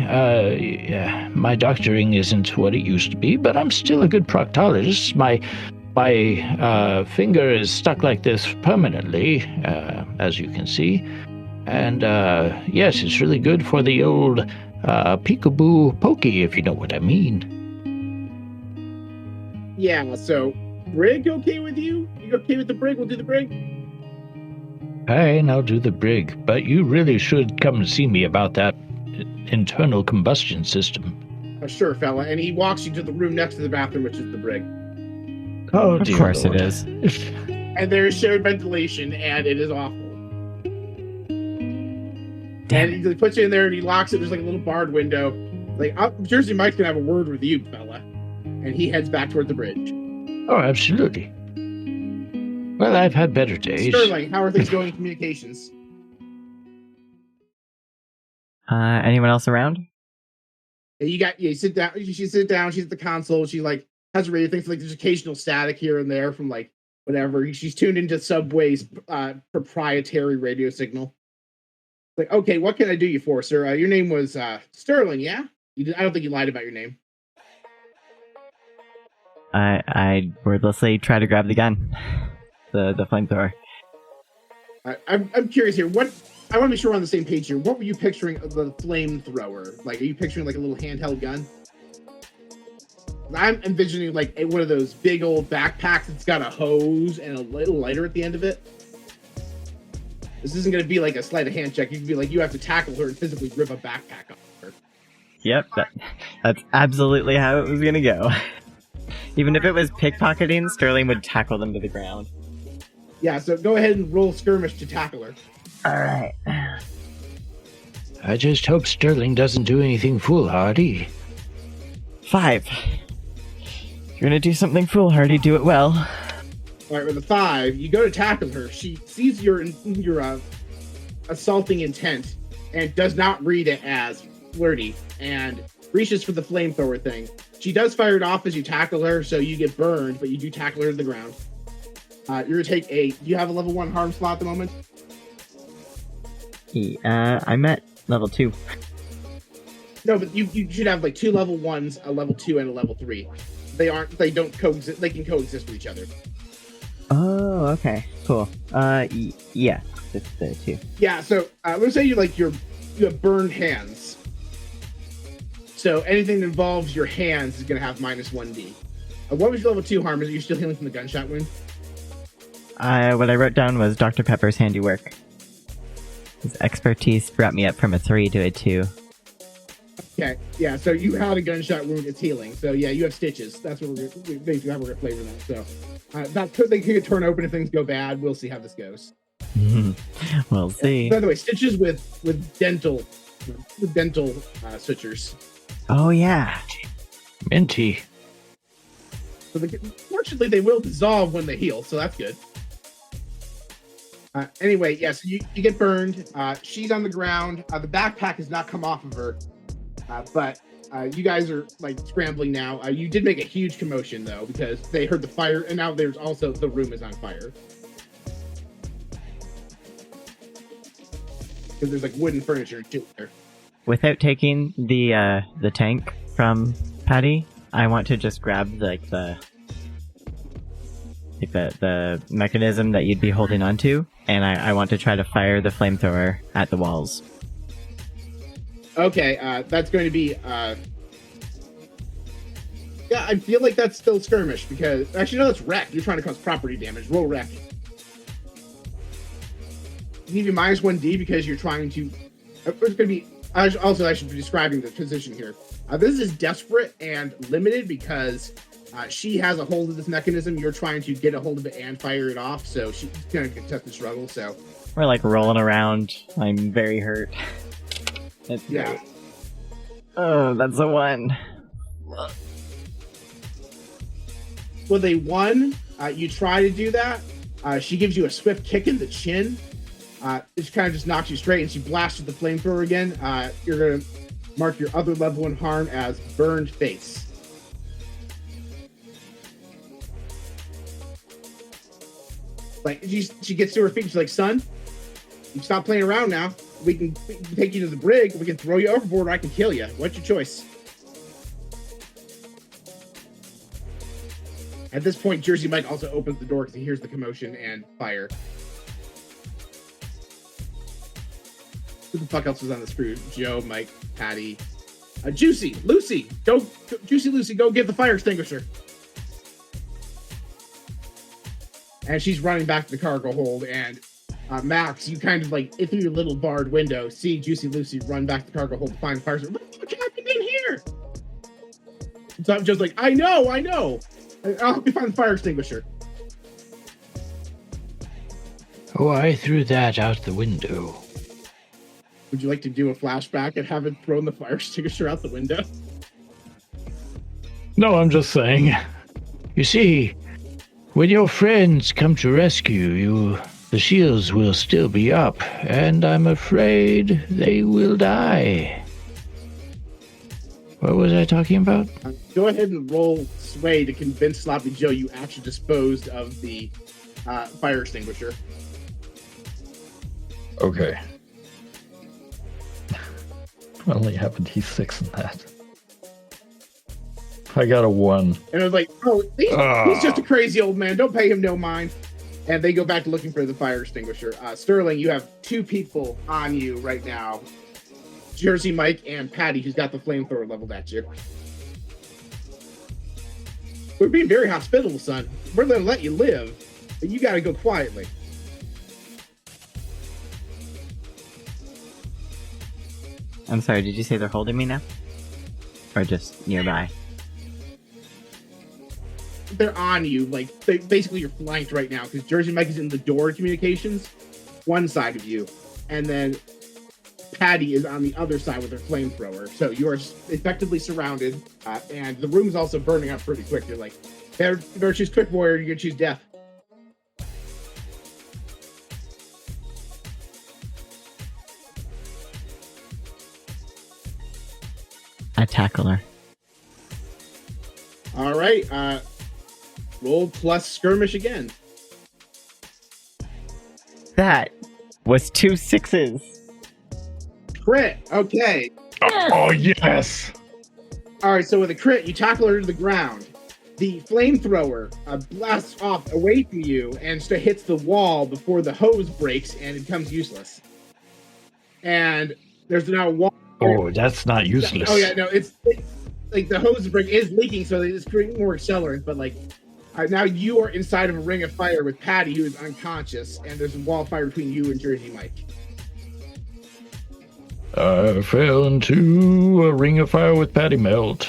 My doctoring isn't what it used to be, but I'm still a good proctologist. My finger is stuck like this permanently, as you can see. And yes, it's really good for the old peekaboo pokey, if you know what I mean. Yeah, so brig okay with you? You okay with the brig? We'll do the brig? Fine, I'll do the brig, but you really should come and see me about that internal combustion system. Sure, fella. And he walks you to the room next to the bathroom, which is the brig. Oh, Of dear course Lord. it is. And there is shared ventilation, and it is awful. Damn And he puts you in there, and he locks it. There's like a little barred window. Like, Jersey Mike's gonna have a word with you, fella. And he heads back toward the bridge. Oh, absolutely. Well, I've had better days. Sterling, how are things going in communications? Anyone else around? You sit down. She sit down. She's at the console. She like has a radio thing. So, like there's occasional static here and there from like whatever. She's tuned into Subway's proprietary radio signal. Like, okay, what can I do you for, sir? Your name was Sterling, yeah? I don't think you lied about your name. I wordlessly try to grab the gun, the flamethrower. I'm curious here. I want to be sure we're on the same page here. What were you picturing of the flamethrower? Like, are you picturing like a little handheld gun? I'm envisioning like one of those big old backpacks that's got a hose and a little lighter at the end of it. This isn't going to be like a sleight of hand check. You can be like, you have to tackle her and physically rip a backpack off her. Yep, that's absolutely how it was gonna go. Even if it was pickpocketing, Sterling would tackle them to the ground. Yeah, so go ahead and roll skirmish to tackle her. Alright. I just hope Sterling doesn't do anything foolhardy. 5. If you're gonna do something foolhardy, do it well. All right, with a 5, you go to tackle her. She sees your assaulting intent and does not read it as flirty and reaches for the flamethrower thing. She does fire it off as you tackle her, so you get burned, but you do tackle her to the ground. You're gonna take do you have a level 1 harm slot at the moment? I'm at level 2. No, but you should have like 2 level 1s, a level 2, and a level 3. They don't coexist. They can coexist with each other. Oh, okay, cool. Yeah, it's the 2. Yeah, so let's say you have burned hands. So anything that involves your hands is gonna have -1d. What was your level 2 harm? Are you still healing from the gunshot wound? What I wrote down was Dr. Pepper's handiwork. His expertise brought me up from a 3 to a 2. Okay, yeah, so you had a gunshot wound, it's healing. So yeah, you have stitches. That's what basically how we're gonna flavor that. So they could turn open if things go bad. We'll see how this goes. We'll see. By the way, stitches with dental sutures. Oh yeah. Minty. So fortunately, they will dissolve when they heal, so that's good. Anyway, yes, you get burned. She's on the ground. The backpack has not come off of her, but you guys are like scrambling now. You did make a huge commotion though because they heard the fire, and now there's also the room is on fire because there's like wooden furniture too there. Without taking the tank from Patty, I want to just grab the mechanism that you'd be holding onto, and I want to try to fire the flamethrower at the walls. Okay, that's going to be yeah, I feel like that's still skirmish because actually no, that's wreck. You're trying to cause property damage. Roll wreck. Give you -1d because you're trying to. It's going to be. Also, I should be describing the position here. This is desperate and limited because she has a hold of this mechanism. You're trying to get a hold of it and fire it off, so she's going to contest the struggle. So we're like rolling around. I'm very hurt. That's yeah. great. Oh, that's a 1. with a 1, you try to do that. She gives you a swift kick in the chin. It kind of just knocks you straight, and she blasts with the flamethrower again. You're going to mark your other level 1 harm as burned face. Like, she gets to her feet. She's like, son, you stop playing around now. We can take you to the brig. We can throw you overboard, or I can kill you. What's your choice? At this point, Jersey Mike also opens the door because he hears the commotion and fire. Who the fuck else was on the screw? Joe, Mike, Patty, Juicy, Lucy. Go, Juicy Lucy, go get the fire extinguisher. And she's running back to the cargo hold, and Max, you kind of like, through your little barred window, see Juicy Lucy run back to the cargo hold to find the fire extinguisher. What the fuck happened in here? So I'm just like, I know. I'll help you find the fire extinguisher. Oh, I threw that out the window. Would you like to do a flashback and have it thrown the fire extinguisher out the window? No, I'm just saying. You see, when your friends come to rescue you, the shields will still be up, and I'm afraid they will die. What was I talking about? Go ahead and roll sway to convince Sloppy Joe you actually disposed of the fire extinguisher. Okay. I only have a D6 in that. I got a 1. And I was like, oh, he's just a crazy old man. Don't pay him no mind. And they go back to looking for the fire extinguisher. Sterling, you have 2 people on you right now. Jersey Mike and Patty, who's got the flamethrower leveled at you. We're being very hospitable, son. We're going to let you live, but you got to go quietly. I'm sorry, did you say they're holding me now? Or just nearby? They're on you. Like, basically you're flanked right now because Jersey Mike is in the door communications, one side of you, and then Patty is on the other side with her flamethrower. So you are effectively surrounded, and the room is also burning up pretty quick. You're like, better choose quick warrior, you're going to choose death. I tackle her. All right. Roll plus skirmish again. That was 2 6s. Crit. Okay. Oh, yes. All right. So with a crit, you tackle her to the ground. The flamethrower blasts off away from you and hits the wall before the hose breaks and it becomes useless. And there's now a wall. Oh, that's not useless. Oh yeah, no, it's like the hose break is leaking, so it's creating more accelerant. But like now you are inside of a ring of fire with Patty, who is unconscious, and there's a wall of fire between you and Jersey Mike. I fell into a ring of fire with Patty Melt.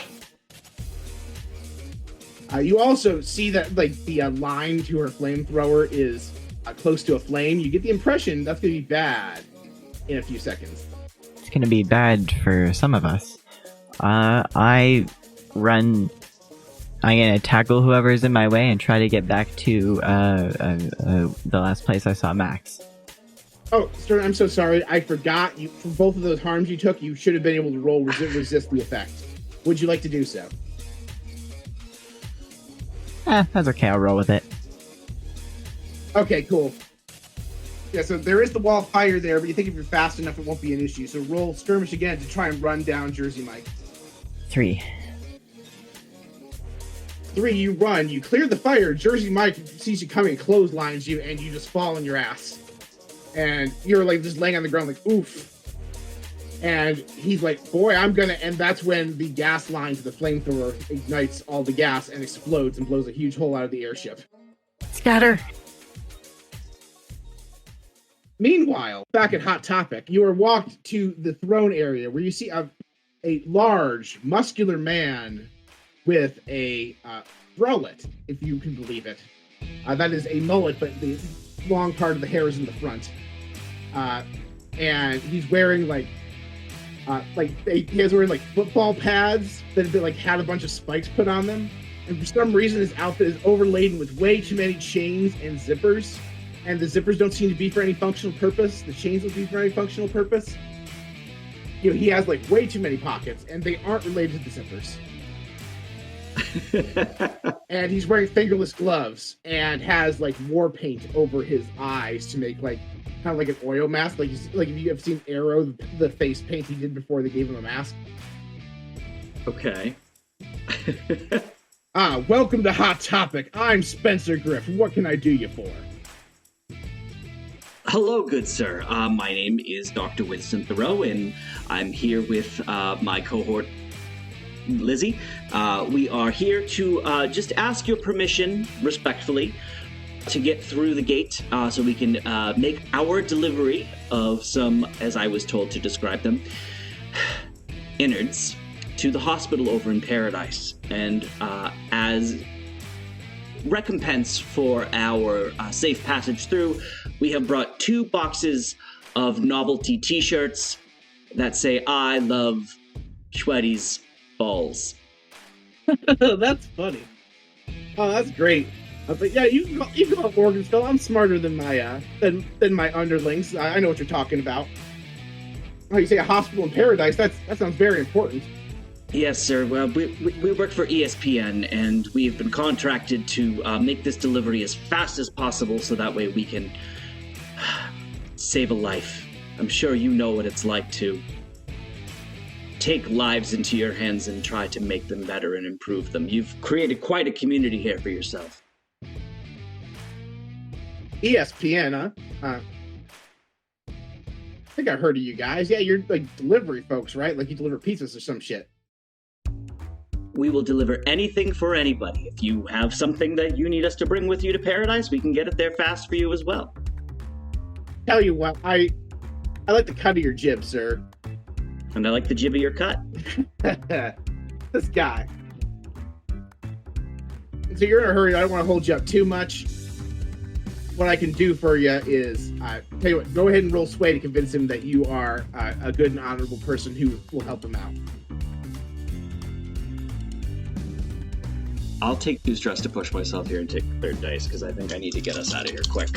You also see that like the line to her flamethrower is close to a flame. You get the impression that's going to be bad in a few seconds. It's gonna be bad for some of us. I'm gonna tackle whoever's in my way and try to get back to the last place I saw Max. Oh, Stern, I'm so sorry. I forgot. You, for both of those harms you took, you should have been able to roll resist the effect. Would you like to do so? That's okay, I'll roll with it. Okay, cool. Yeah, so there is the wall of fire there, but you think if you're fast enough, it won't be an issue. So roll skirmish again to try and run down Jersey Mike. 3. 3, you run. You clear the fire. Jersey Mike sees you coming, clotheslines you, and you just fall on your ass. And you're like just laying on the ground like, oof. And he's like, boy, I'm gonna... And that's when the gas line to the flamethrower ignites all the gas and explodes and blows a huge hole out of the airship. Scatter! Meanwhile, back at Hot Topic, you are walked to the throne area where you see a large, muscular man with a brulette, if you can believe it. That is a mullet, but the long part of the hair is in the front. And he's wearing he has wearing like football pads that have been, like had a bunch of spikes put on them. and for some reason his outfit is overladen with way too many chains and zippers, and the zippers don't seem to be for any functional purpose. The chains don't be for any functional purpose. You know, he has like way too many pockets, and they aren't related to the zippers. And he's wearing fingerless gloves and has like war paint over his eyes to make like kind of like an oil mask. Like if you have seen Arrow, the face paint he did before they gave him a mask. Okay. Welcome to Hot Topic. I'm Spencer Griff. What can I do you for? Hello, good sir. My name is Dr. Winston Thoreau, and I'm here with my cohort, Lizzie. We are here to just ask your permission, respectfully, to get through the gate so we can make our delivery of some, as I was told to describe them, innards to the hospital over in Paradise. And as recompense for our safe passage through, we have brought 2 boxes of novelty t-shirts that say, "I love Schwetty's balls." That's funny. Oh, that's great. But yeah, you can call Morganville. I'm smarter than my than my underlings. I know what you're talking about. Oh, you say a hospital in Paradise? That sounds very important. Yes, sir. Well, we work for ESPN, and we've been contracted to make this delivery as fast as possible so that way we can save a life. I'm sure you know what it's like to take lives into your hands and try to make them better and improve them. You've created quite a community here for yourself. ESPN, huh? I think I've heard of you guys. Yeah, you're like delivery folks, right? Like you deliver pizzas or some shit. We will deliver anything for anybody. If you have something that you need us to bring with you to Paradise, we can get it there fast for you as well. Tell you what, I like the cut of your jib, sir. And I like the jib of your cut. This guy. So you're in a hurry. I don't want to hold you up too much. What I can do for you is, tell you what, go ahead and roll sway to convince him that you are a good and honorable person who will help him out. I'll take 2 stress to push myself here and take the 3rd dice, because I think I need to get us out of here quick.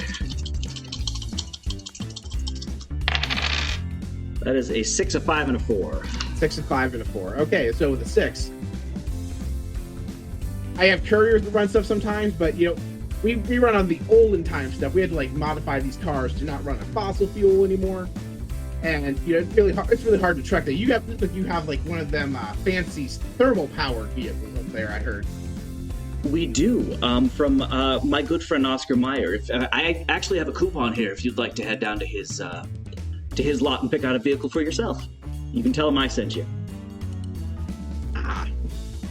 That is a 6, a 5, and a 4. 6, a 5, and a 4. Okay, so with a 6. I have couriers that run stuff sometimes, but, you know, we run on the olden time stuff. We had to, like, modify these cars to not run on fossil fuel anymore. And, you know, it's really hard to track that. You have like, one of them fancy thermal-powered vehicles up there, I heard. We do, from my good friend Oscar Meyer. I actually have a coupon here if you'd like to head down to his lot and pick out a vehicle for yourself. You can tell him I sent you.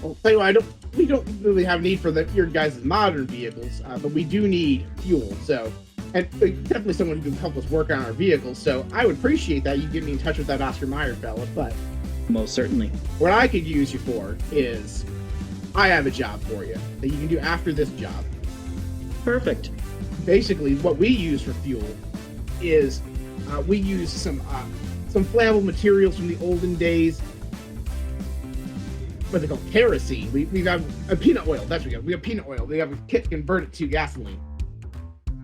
Well, tell you what, we don't really have need for your guys' modern vehicles, but we do need fuel, so, and definitely someone who can help us work on our vehicles, so I would appreciate that you get me in touch with that Oscar Meyer fella, but... Most certainly. What I could use you for is, I have a job for you that you can do after this job. Perfect. Basically, what we use for fuel is we use some flammable materials from the olden days. What they call kerosene. We have a peanut oil. That's what we have. We have peanut oil. We have a kit to convert it to gasoline,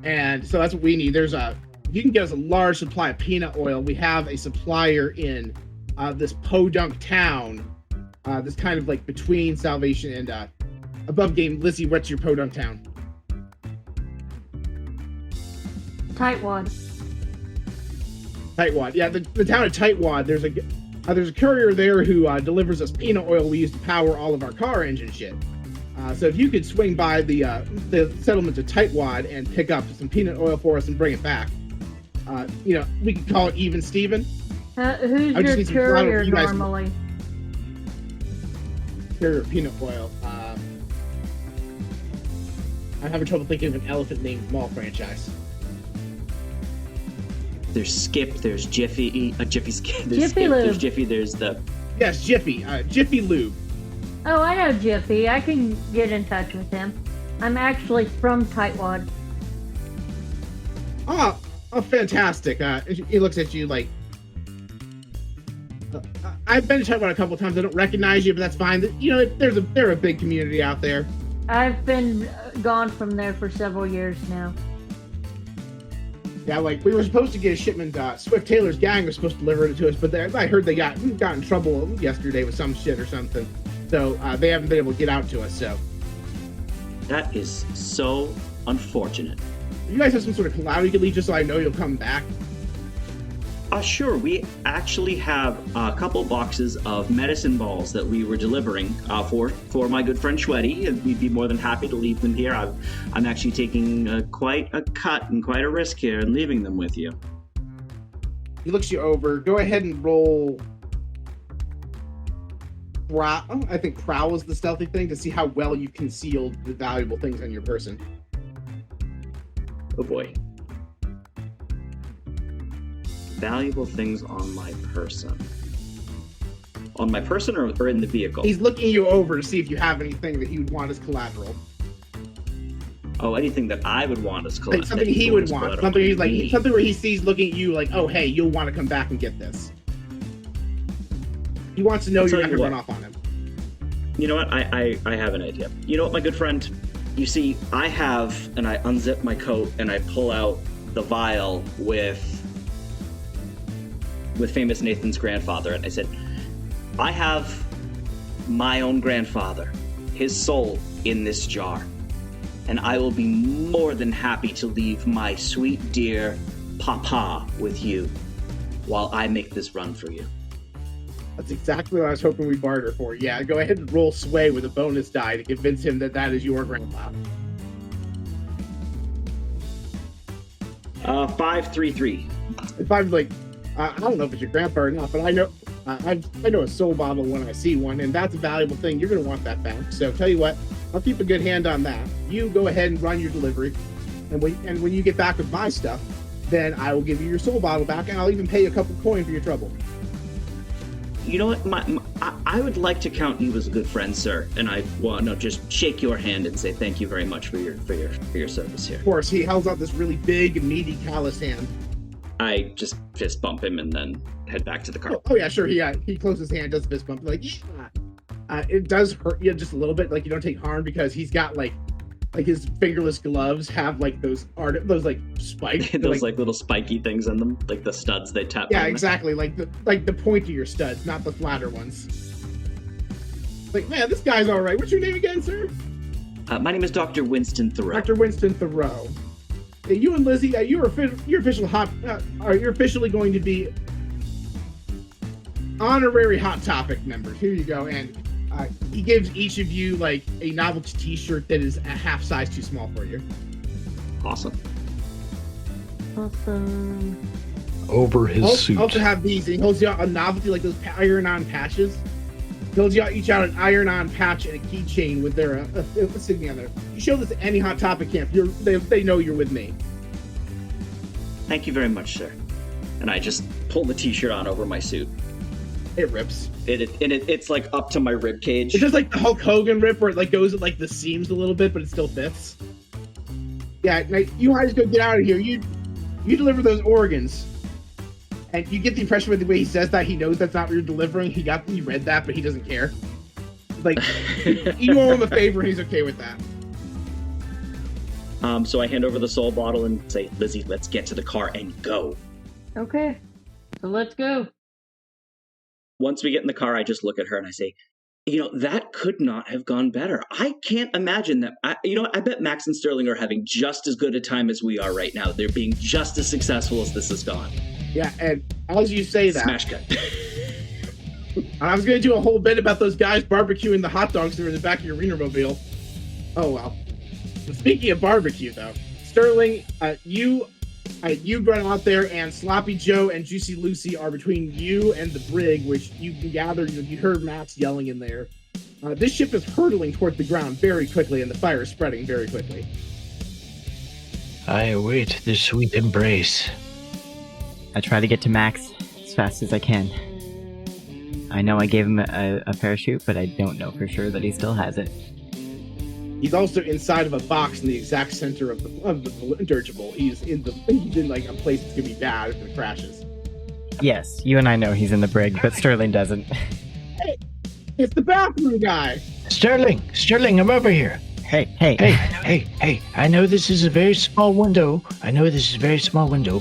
and so that's what we need. You can get us a large supply of peanut oil. We have a supplier in this podunk town. This kind of like between Salvation and above game. Lizzie, what's your podunk town? Tightwad. Tightwad. Yeah, the town of Tightwad. There's a courier there who delivers us peanut oil we use to power all of our car engine shit. So if you could swing by the settlement of Tightwad and pick up some peanut oil for us and bring it back, you know, we could call it even Steven. Who's your courier normally? Courier peanut oil. I'm having trouble thinking of an elephant named mall franchise. There's Skip, there's Jiffy, Jiffy Skip, there's Jiffy Skip, Lube. There's Jiffy, there's the... Yes, Jiffy, Jiffy Lube. Oh, I know Jiffy. I can get in touch with him. I'm actually from Tightwad. Oh, fantastic. He looks at you like... I've been to Tightwad a couple of times. I don't recognize you, but that's fine. You know, they're a big community out there. I've been gone from there for several years now. Yeah, like, we were supposed to get a shipment, Swift Taylor's gang was supposed to deliver it to us, but I heard they got in trouble yesterday with some shit or something. So, they haven't been able to get out to us, so. That is so unfortunate. You guys have some sort of collateral you can leave just so I know you'll come back? Sure. We actually have a couple boxes of medicine balls that we were delivering for my good friend Shweddy, and we'd be more than happy to leave them here. I'm actually taking quite a cut and quite a risk here and leaving them with you. He looks you over. Go ahead and roll. I think prowl is the stealthy thing to see how well you concealed the valuable things on your person. Oh boy. Valuable things on my person. On my person or in the vehicle? He's looking you over to see if you have anything that he would want as collateral. Oh, anything that I would want as collateral. Like something he would want. Something he's like something where he sees looking at you like, oh hey, you'll want to come back and get this. He wants to know you're not gonna run off on him. You know what? I have an idea. You know what, my good friend? You see, I unzip my coat and I pull out the vial with famous Nathan's grandfather, and I said, I have my own grandfather, his soul in this jar, and I will be more than happy to leave my sweet dear papa with you while I make this run for you. That's exactly what I was hoping we'd barter for. Yeah, go ahead and roll sway with a bonus die to convince him that is your grandpa. 533. If I'm like, I don't know if it's your grandpa or not, but I know I know a soul bottle when I see one, and that's a valuable thing. You're going to want that back. So tell you what, I'll keep a good hand on that. You go ahead and run your delivery, and when you get back with my stuff, then I will give you your soul bottle back, and I'll even pay you a couple coin for your trouble. You know what? I would like to count you as a good friend, sir, and I want to just shake your hand and say thank you very much for your service here. Of course, he holds out this really big, meaty, callous hand. I just fist bump him and then head back to the car. Oh yeah, sure. He closes his hand, does a fist bump. Like, yeah. It does hurt you just a little bit. Like, you don't take harm because he's got like his fingerless gloves have like those like spikes, those like little spiky things in them, like the studs they tap. Yeah, exactly. Like the pointier studs, not the flatter ones. Like, man, this guy's all right. What's your name again, sir? My name is Dr. Winston Thoreau. Dr. Winston Thoreau. You and Lizzie, you're officially going to be honorary Hot Topic members. Here you go, and he gives each of you like a novelty T-shirt that is a half size too small for you. Awesome. Over his suit. Also have these. And he holds you out a novelty like those iron-on patches. He holds you out each out an iron-on patch and a keychain with their sitting on there. You show this at any Hot Topic camp, they know you're with me. Thank you very much, sir. And I just pull the T-shirt on over my suit. It rips. It's like up to my rib cage. It's just like the Hulk Hogan rip where it like goes at like the seams a little bit, but it still fits. Yeah, now you guys go get out of here. You deliver those organs. And you get the impression with the way he says that he knows that's not what you're delivering. He read that, but he doesn't care. Like, you owe him a favor and he's okay with that. So I hand over the soul bottle and say, Lizzie, let's get to the car and go. Okay, so let's go. Once we get in the car, I just look at her and I say, that could not have gone better. I can't imagine that. I bet Max and Sterling are having just as good a time as we are right now. They're being just as successful as this has gone. Yeah, and as you say that... Smash cut. I was going to do a whole bit about those guys barbecuing the hot dogs that were in the back of your Wienermobile. Oh, well. Speaking of barbecue, though, Sterling, you run out there, and Sloppy Joe and Juicy Lucy are between you and the brig, which you can gather. You heard Max yelling in there. This ship is hurtling toward the ground very quickly, and the fire is spreading very quickly. I await this sweet embrace. I try to get to Max as fast as I can. I know I gave him a parachute, but I don't know for sure that he still has it. He's also inside of a box in the exact center of the dirigible. He's in like a place that's gonna be bad if it crashes. Yes, you and I know he's in the brig, but Sterling doesn't. Hey, it's the bathroom guy. Sterling, I'm over here. Hey, I know this is a very small window.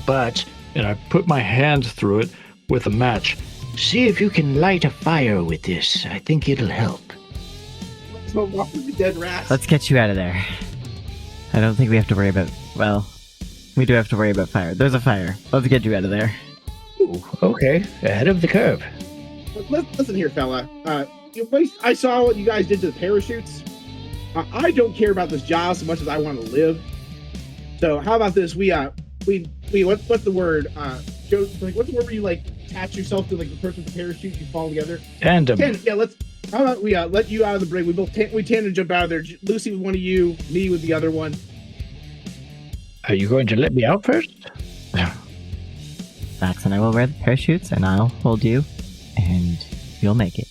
But And I put my hand through it with a match. see if you can light a fire with this. I think it'll help. So walk with the dead rats. Let's get you out of there. I don't think we have to worry about... Well, we do have to worry about fire. There's a fire. Let's get you out of there. Ooh, okay, ahead of the curve. Listen here, fella. I saw what you guys did to the parachutes. I don't care about this job so much as I want to live. So how about this? What's the word? Joe, what's the word where you attach yourself to the person with the parachute? You fall together. Tandem. Yeah. How about we let you out of the brig? We tandem jump out of there. Lucy with one of you, me with the other one. Are you going to let me out first? Max and I will wear the parachutes, and I'll hold you, and you'll make it.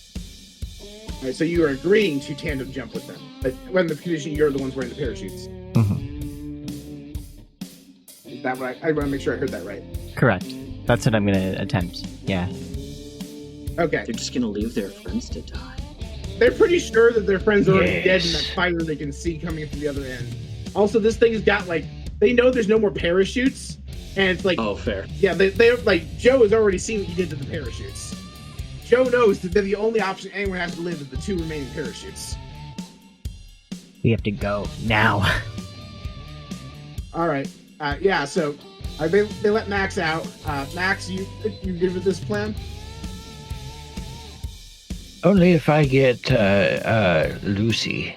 All right, so you are agreeing to tandem jump with them, but when the condition you're the ones wearing the parachutes. Mm-hmm. Is that right? I want to make sure I heard that right. Correct. That's what I'm gonna attempt. Yeah. Okay. They're just gonna leave their friends to die. They're pretty sure that their friends are already dead in Yes. that fire they can see coming from the other end. Also, this thing has got they know there's no more parachutes, and it's Oh, fair. yeah, they Joe has already seen what you did to the parachutes. Joe knows that the only option anyone has to live is the 2 remaining parachutes. We have to go now. All right. Yeah. So they let Max out. Max, you good with this plan? Only if I get Lucy.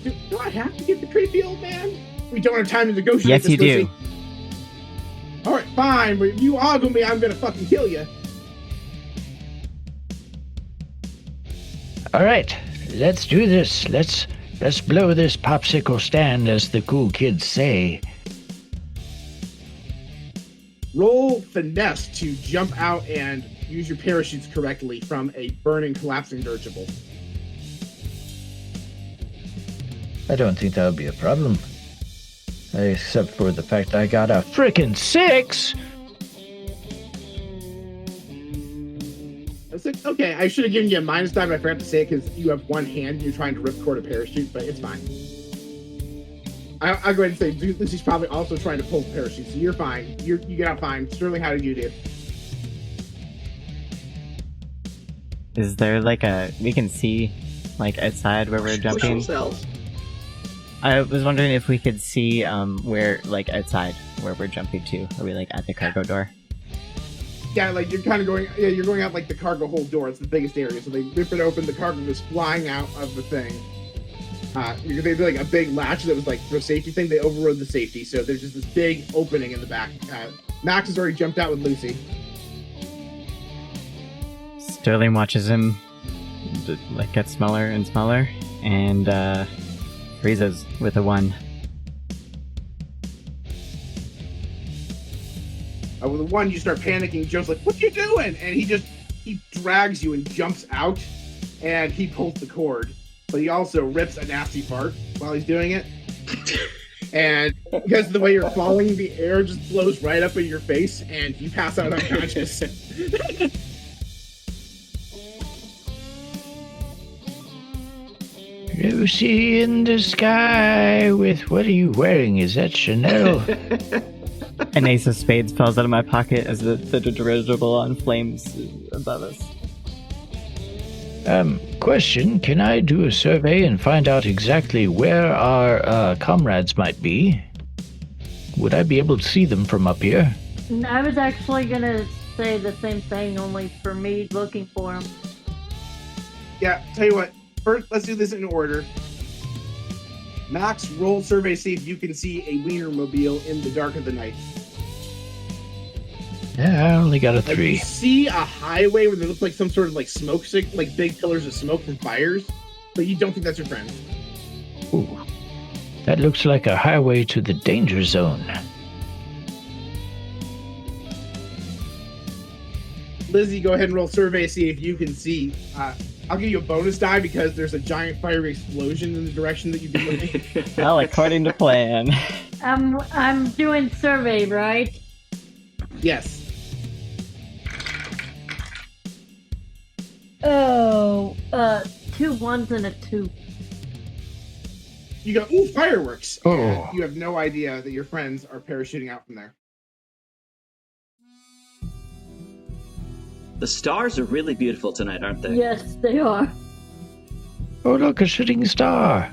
Do I have to get the creepy old man? We don't have time to negotiate. Yes, this, you do. Lucy. All right, fine. But if you argue me, I'm gonna fucking kill you. All right, let's do this. Let's blow this popsicle stand, as the cool kids say. Roll finesse to jump out and use your parachutes correctly from a burning, collapsing dirigible. I don't think that'll be a problem. Except for the fact I got a frickin' 6! Okay, I should have given you a minus die, but I forgot to say it because you have one hand and you're trying to ripcord a parachute, but it's fine. I'll go ahead and say Lucy's probably also trying to pull the parachute, so you're fine. You get out fine. Sterling, how did you do? Is there we can see outside where we're jumping? I was wondering if we could see where outside where we're jumping to. Are we at the cargo door? Yeah, you're kind of going. Yeah, you're going out the cargo hold door. It's the biggest area, so they rip it open. The cargo is flying out of the thing. They did a big latch that was for a safety thing. They overrode the safety, so there's just this big opening in the back. Max has already jumped out with Lucy. Sterling watches him get smaller and smaller, and freezes with a 1. With the 1, you start panicking. Joe's like, "What you doing?" And he drags you and jumps out, and he pulls the cord. But he also rips a nasty fart while he's doing it. And because of the way you're falling, the air just blows right up in your face, and you pass out unconscious. Lucy in the sky with... What are you wearing? Is that Chanel? An ace of spades falls out of my pocket as the dirigible on flames above us. Question, can I do a survey and find out exactly where our comrades might be? Would I be able to see them from up here? I was actually gonna say the same thing, only for me looking for him. Yeah, tell you what. First, let's do this in order. Max, roll survey, see if you can see a Wienermobile in the dark of the night. Yeah, I only got a 3. You see a highway where there looks like some sort of smoke stick, big pillars of smoke from fires, but you don't think that's your friend. Ooh, that looks like a highway to the danger zone. Lizzie, go ahead and roll survey, see if you can see. I'll give you a bonus die because there's a giant fiery explosion in the direction that you've been looking. Well, according to plan. I'm doing survey, right? Yes. Oh, 2 1s and a 2. You go, ooh, fireworks. Oh. And you have no idea that your friends are parachuting out from there. The stars are really beautiful tonight, aren't they? Yes, they are. Oh, look, a shooting star.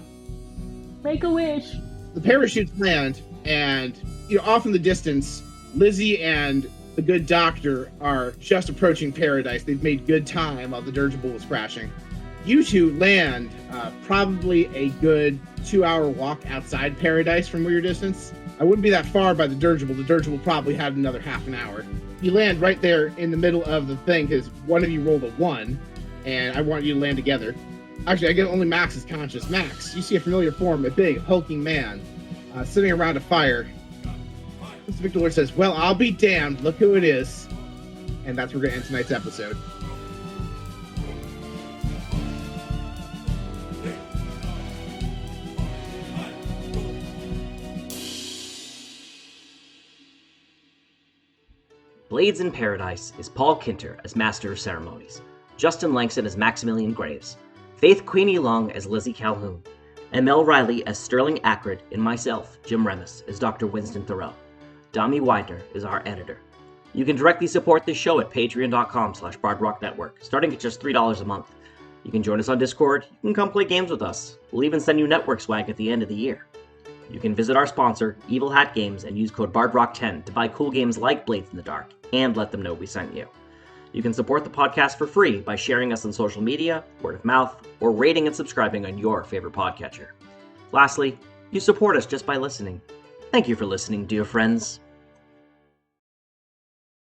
Make a wish. The parachutes land, and off in the distance, Lizzie and the good doctor are just approaching paradise. They've made good time while the dirigible was crashing. You two land probably a good 2-hour walk outside paradise from your distance. I wouldn't be that far by the dirigible. The dirigible probably had another half an hour. You land right there in the middle of the thing because one of you rolled a 1, and I want you to land together. Actually, I guess only Max is conscious. Max, you see a familiar form, a big, hulking man sitting around a fire. Mr. Victor Lord says, well, I'll be damned. Look who it is. And that's where we're going to end tonight's episode. Blades in Paradise is Paul Kinter as Master of Ceremonies, Justin Langston as Maximilian Graves, Faith Queenie Long as Lizzie Calhoun, and Mel Riley as Sterling Ackred, and myself, Jim Remus, as Dr. Winston Thoreau. Dami Widener is our editor. You can directly support this show at patreon.com/bardrocknetwork, starting at just $3 a month. You can join us on Discord, you can come play games with us. We'll even send you network swag at the end of the year. You can visit our sponsor, Evil Hat Games, and use code BARDROCK10 to buy cool games like Blades in the Dark, and let them know we sent you. You can support the podcast for free by sharing us on social media, word of mouth, or rating and subscribing on your favorite podcatcher. Lastly, you support us just by listening. Thank you for listening, dear friends.